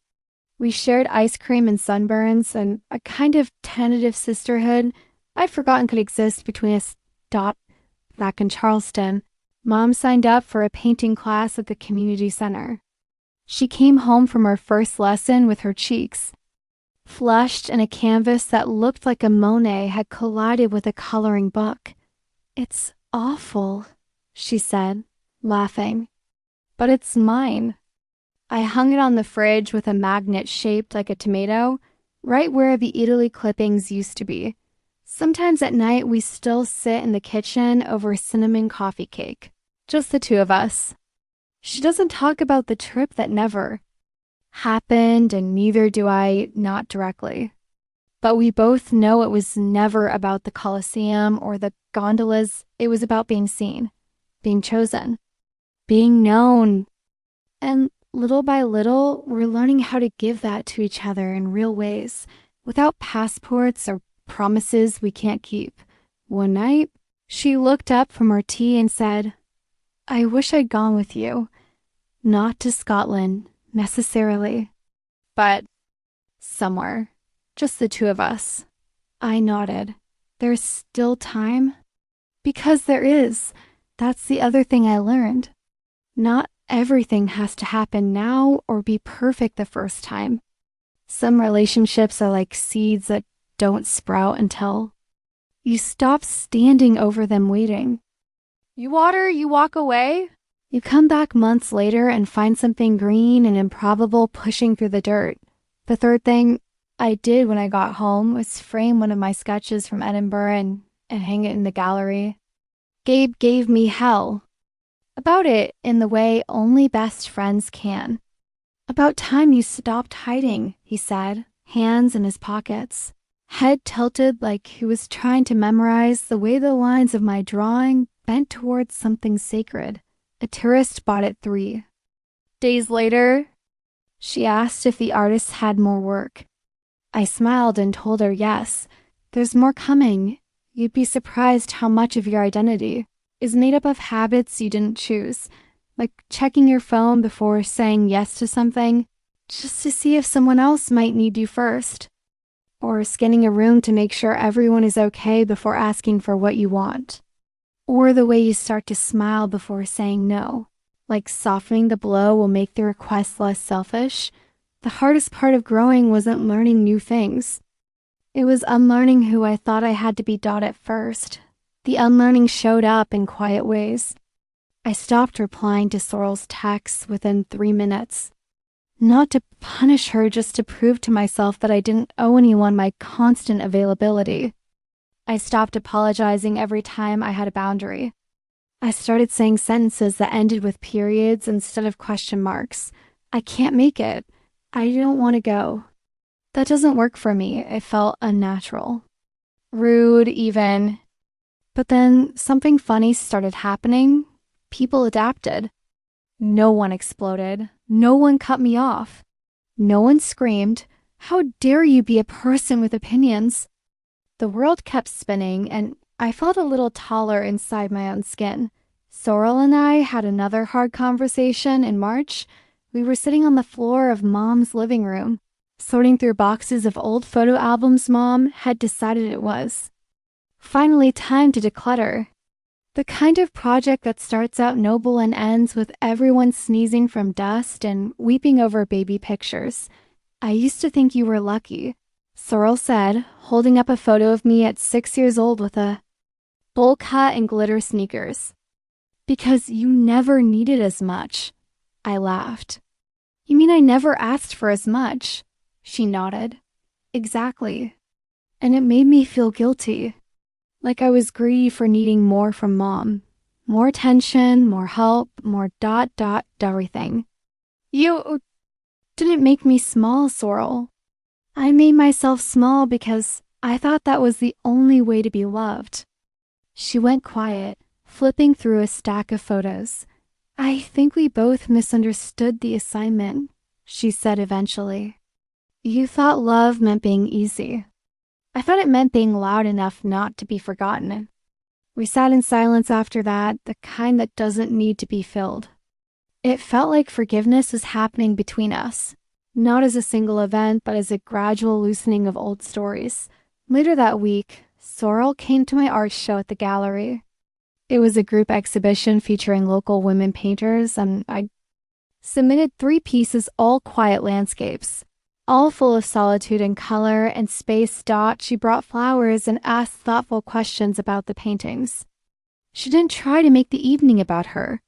We shared ice cream and sunburns and a kind of tentative sisterhood I'd forgotten could exist between us. Back in Charleston, Mom signed up for a painting class at the community center. She came home from her first lesson with her cheeks flushed and a canvas that looked like a Monet had collided with a coloring book. "It's awful," she said, laughing. "But it's mine." I hung it on the fridge with a magnet shaped like a tomato, right where the Italy clippings used to be. Sometimes at night we still sit in the kitchen over cinnamon coffee cake, just the two of us. She doesn't talk about the trip that never happened, and neither do I, not directly. But we both know it was never about the Colosseum or the gondolas. It was about being seen, being chosen, being known, and little by little, we're learning how to give that to each other in real ways, without passports or promises we can't keep. One night, she looked up from her tea and said, "I wish I'd gone with you. Not to Scotland, necessarily, but somewhere. Just the two of us." I nodded. "There's still time?" "Because there is. That's the other thing I learned. Not everything has to happen now or be perfect the first time. Some relationships are like seeds that don't sprout until you stop standing over them waiting. You water, you walk away. You come back months later and find something green and improbable pushing through the dirt. The third thing I did when I got home was frame one of my sketches from Edinburgh and hang it in the gallery. Gabe gave me hell about it in the way only best friends can. "About time you stopped hiding," he said, hands in his pockets, head tilted like he was trying to memorize the way the lines of my drawing bent towards something sacred. A tourist bought it 3 days later. She asked if the artist had more work. I smiled and told her yes. There's more coming. You'd be surprised how much of your identity is made up of habits you didn't choose, like checking your phone before saying yes to something, just to see if someone else might need you first, or scanning a room to make sure everyone is okay before asking for what you want, or the way you start to smile before saying no, like softening the blow will make the request less selfish. The hardest part of growing wasn't learning new things. It was unlearning who I thought I had to be at first. The unlearning showed up in quiet ways. I stopped replying to Sorrel's texts within 3 minutes. Not to punish her, just to prove to myself that I didn't owe anyone my constant availability. I stopped apologizing every time I had a boundary. I started saying sentences that ended with periods instead of question marks. "I can't make it. I don't want to go." That doesn't work for me. It felt unnatural. Rude, even. But then something funny started happening. People adapted. No one exploded. No one cut me off. No one screamed, "How dare you be a person with opinions?" The world kept spinning, and I felt a little taller inside my own skin. Sorrel and I had another hard conversation in March. We were sitting on the floor of Mom's living room, sorting through boxes of old photo albums Mom had decided it was finally time to declutter. The kind of project that starts out noble and ends with everyone sneezing from dust and weeping over baby pictures. "I used to think you were lucky," Sorrel said, holding up a photo of me at 6 years old with a bowl cut and glitter sneakers. "Because you never needed as much." I laughed. "You mean I never asked for as much?" She nodded. "Exactly. And it made me feel guilty. Like I was greedy for needing more from Mom. More attention, more help, more everything." "You didn't make me small, Sorrel. I made myself small because I thought that was the only way to be loved." She went quiet, flipping through a stack of photos. "I think we both misunderstood the assignment," she said eventually. "You thought love meant being easy. I thought it meant being loud enough not to be forgotten." We sat in silence after that, the kind that doesn't need to be filled. It felt like forgiveness was happening between us, not as a single event, but as a gradual loosening of old stories. Later that week, Sorrel came to my art show at the gallery. It was a group exhibition featuring local women painters, and I submitted 3 pieces, all quiet landscapes, all full of solitude and color and space. She brought flowers and asked thoughtful questions about the paintings. She didn't try to make the evening about her.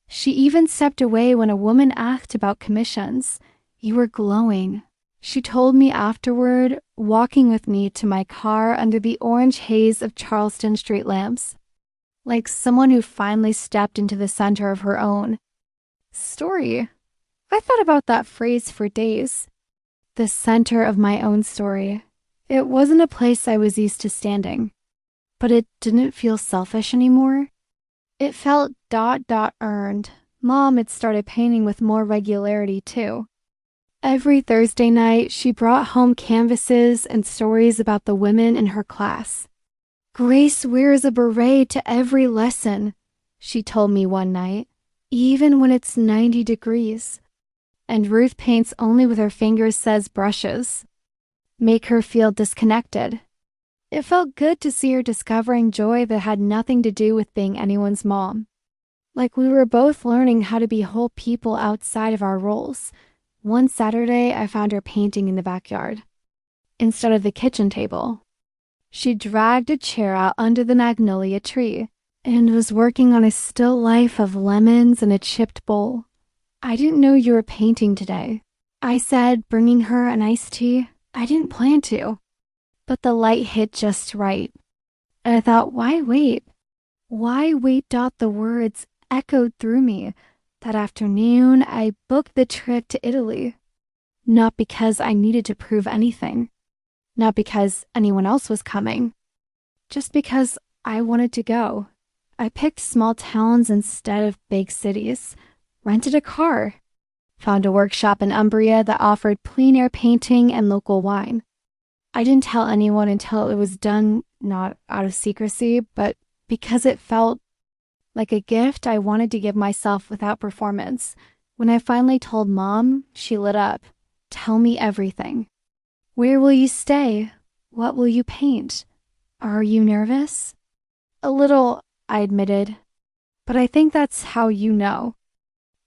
She even stepped away when a woman asked about commissions. "You were glowing," she told me afterward, walking with me to my car under the orange haze of Charleston street lamps, like someone who finally stepped into the center of her own story. I thought about that phrase for days. The center of my own story. It wasn't a place I was used to standing, but it didn't feel selfish anymore. It felt earned, Mom had started painting with more regularity too. Every Thursday night, she brought home canvases and stories about the women in her class. Grace wears a beret to every lesson, she told me one night, even when it's 90 degrees. And Ruth paints only with her fingers, says brushes. Make her feel disconnected. It felt good to see her discovering joy that had nothing to do with being anyone's mom. Like we were both learning how to be whole people outside of our roles. One Saturday, I found her painting in the backyard, instead of the kitchen table. She dragged a chair out under the magnolia tree and was working on a still life of lemons in a chipped bowl. I didn't know you were painting today, I said, bringing her an iced tea. I didn't plan to, but the light hit just right. I thought, why wait? Why wait? The words echoed through me. That afternoon, I booked the trip to Italy. Not because I needed to prove anything. Not because anyone else was coming. Just because I wanted to go. I picked small towns instead of big cities. Rented a car. Found a workshop in Umbria that offered plein air painting and local wine. I didn't tell anyone until it was done, not out of secrecy, but because it felt like a gift I wanted to give myself without performance. When I finally told Mom, she lit up. Tell me everything. Where will you stay? What will you paint? Are you nervous? A little, I admitted. But I think that's how you know.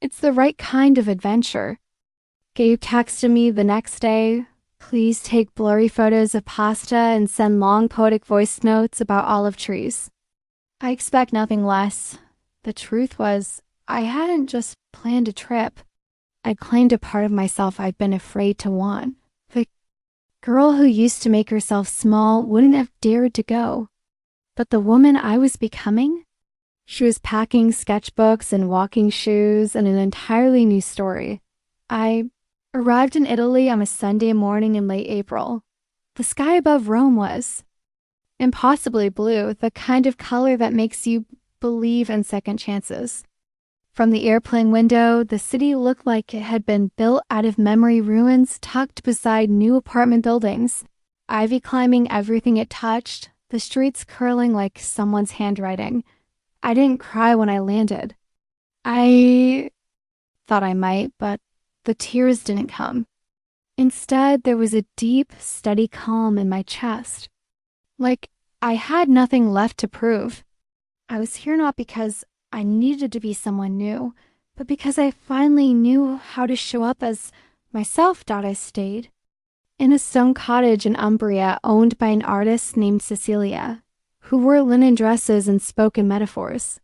It's the right kind of adventure. Gabe texted me the next day. Please take blurry photos of pasta and send long poetic voice notes about olive trees. I expect nothing less. The truth was, I hadn't just planned a trip. I'd claimed a part of myself I'd been afraid to want. The girl who used to make herself small wouldn't have dared to go. But the woman I was becoming? She was packing sketchbooks and walking shoes and an entirely new story. I arrived in Italy on a Sunday morning in late April. The sky above Rome was impossibly blue, the kind of color that makes you believe in second chances. From the airplane window, the city looked like it had been built out of memory ruins tucked beside new apartment buildings, ivy climbing everything it touched, the streets curling like someone's handwriting. I didn't cry when I landed. I thought I might, but the tears didn't come. Instead, there was a deep, steady calm in my chest. Like I had nothing left to prove. I was here not because I needed to be someone new, but because I finally knew how to show up as myself. I stayed in a stone cottage in Umbria owned by an artist named Cecilia, who wore linen dresses and spoke in metaphors.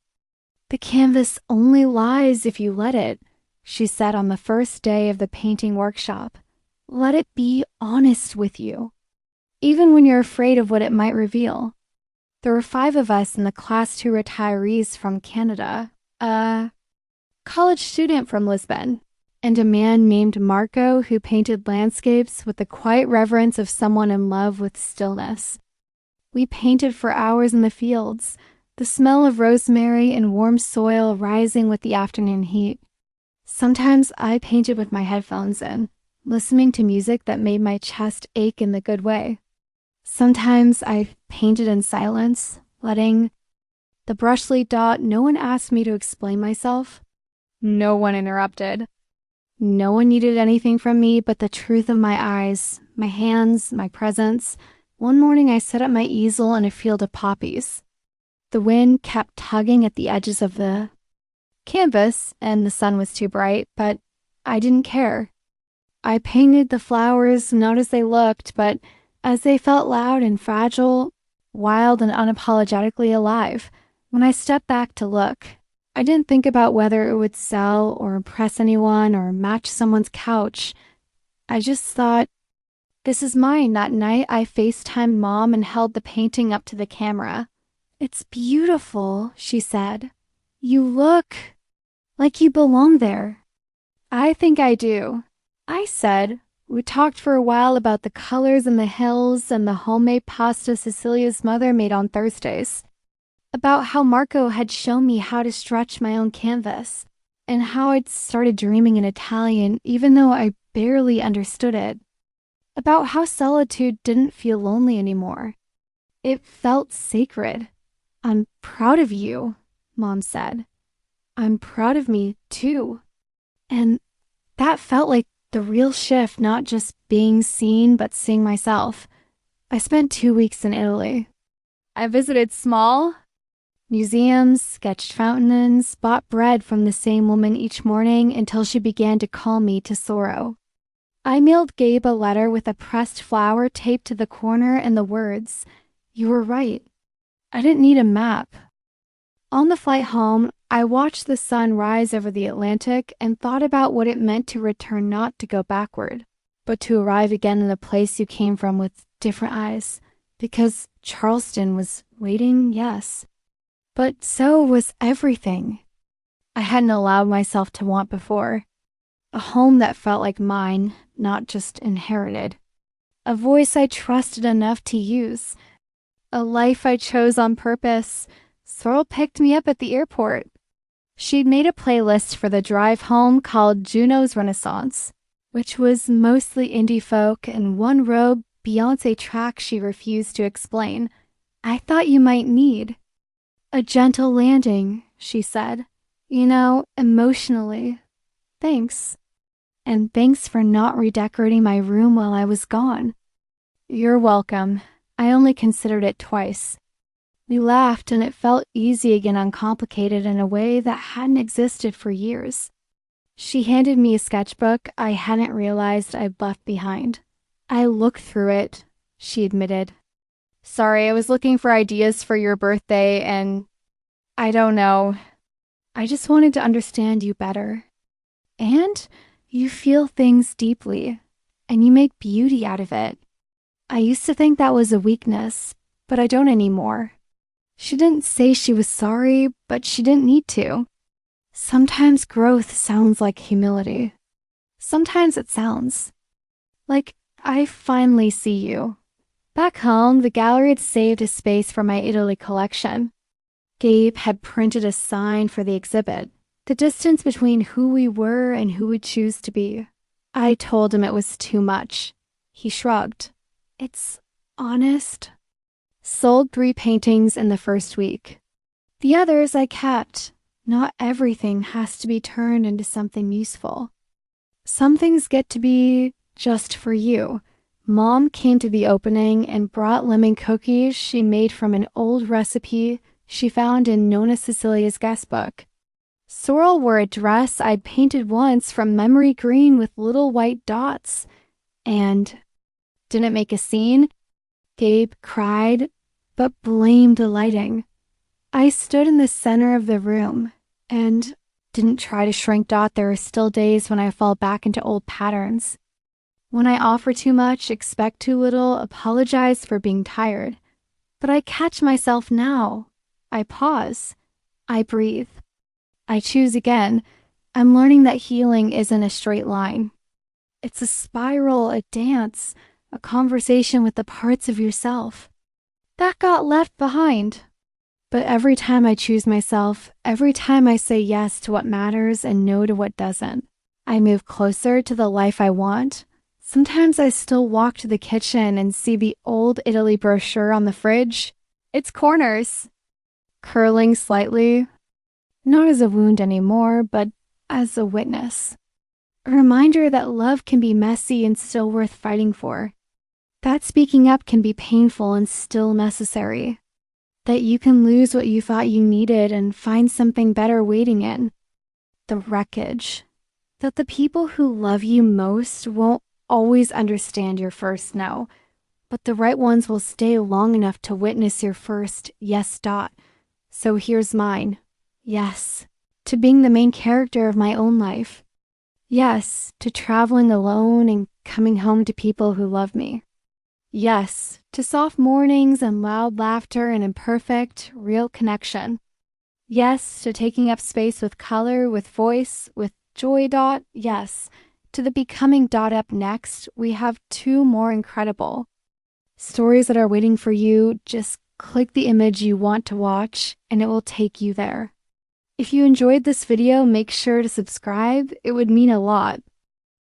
The canvas only lies if you let it, she said on the first day of the painting workshop. Let it be honest with you, even when you're afraid of what it might reveal. There were 5 of us in the class, 2 retirees from Canada, a college student from Lisbon, and a man named Marco who painted landscapes with the quiet reverence of someone in love with stillness. We painted for hours in the fields, the smell of rosemary and warm soil rising with the afternoon heat. Sometimes I painted with my headphones in, listening to music that made my chest ache in the good way. Sometimes I painted in silence, letting the brush lead. No one asked me to explain myself. No one interrupted. No one needed anything from me but the truth of my eyes, my hands, my presence. One morning I set up my easel in a field of poppies. The wind kept tugging at the edges of the canvas, and the sun was too bright, but I didn't care. I painted the flowers not as they looked, but as they felt loud and fragile, wild and unapologetically alive. When I stepped back to look, I didn't think about whether it would sell or impress anyone or match someone's couch. I just thought, this is mine. That night, I FaceTimed Mom and held the painting up to the camera. It's beautiful, she said. You look like you belong there. I think I do, I said. We talked for a while about the colors and the hills and the homemade pasta Cecilia's mother made on Thursdays. About how Marco had shown me how to stretch my own canvas. and how I'd started dreaming in Italian even though I barely understood it. About how solitude didn't feel lonely anymore. It felt sacred. "I'm proud of you," Mom said. "I'm proud of me, too." And that felt like the real shift, not just being seen, but seeing myself. I spent 2 weeks in Italy. I visited small museums, sketched fountains, bought bread from the same woman each morning until she began to call me to Sorrel. I mailed Gabe a letter with a pressed flower taped to the corner and the words, "You were right." I didn't need a map. On the flight home, I watched the sun rise over the Atlantic and thought about what it meant to return, not to go backward, but to arrive again in the place you came from with different eyes. Because Charleston was waiting, yes. But so was everything I hadn't allowed myself to want before. A home that felt like mine, not just inherited. A voice I trusted enough to use. A life I chose on purpose. Sorrel picked me up at the airport. She'd made a playlist for the drive home called Juno's Renaissance, which was mostly indie folk and one rogue Beyoncé track she refused to explain. "I thought you might need a gentle landing," she said. "You know, emotionally. Thanks. And thanks for not redecorating my room while I was gone." "You're welcome. I only considered it twice." We laughed and it felt easy again, uncomplicated in a way that hadn't existed for years. She handed me a sketchbook I hadn't realized I'd left behind. "I looked through it," she admitted. "Sorry, I was looking for ideas for your birthday and I don't know. I just wanted to understand you better. And you feel things deeply, and you make beauty out of it. I used to think that was a weakness, but I don't anymore." She didn't say she was sorry, but she didn't need to. Sometimes growth sounds like humility. Sometimes it sounds like, "I finally see you." Back home, the gallery had saved a space for my Italy collection. Gabe had printed a sign for the exhibit, the distance between who we were and who we'd choose to be. I told him it was too much. He shrugged. "It's honest." Sold 3 paintings in the first week. The others I kept. Not everything has to be turned into something useful. Some things get to be just for you. Mom came to the opening and brought lemon cookies she made from an old recipe she found in Nona Cecilia's guestbook. Sorrel wore a dress I'd painted once from memory green with little white dots. And didn't make a scene. Gabe cried, but blamed the lighting. I stood in the center of the room and didn't try to shrink dot. There are still days when I fall back into old patterns. When I offer too much, expect too little, apologize for being tired. But I catch myself now. I pause. I breathe. I choose again. I'm learning that healing isn't a straight line. It's a spiral, a dance, a conversation with the parts of yourself that got left behind. But every time I choose myself, every time I say yes to what matters and no to what doesn't, I move closer to the life I want. Sometimes I still walk to the kitchen and see the old Italy brochure on the fridge. Its corners curling slightly, not as a wound anymore, but as a witness. A reminder that love can be messy and still worth fighting for. That speaking up can be painful and still necessary. That you can lose what you thought you needed and find something better waiting in the wreckage. That the people who love you most won't always understand your first no, but the right ones will stay long enough to witness your first yes dot. So here's mine. Yes, to being the main character of my own life. Yes, to traveling alone and coming home to people who love me. Yes, to soft mornings and loud laughter and imperfect, real connection. Yes, to taking up space with color, with voice, with joy dot. Yes, to the becoming dot up next. We have 2 more incredible stories that are waiting for you. Just click the image you want to watch and it will take you there. If you enjoyed this video, make sure to subscribe. It would mean a lot.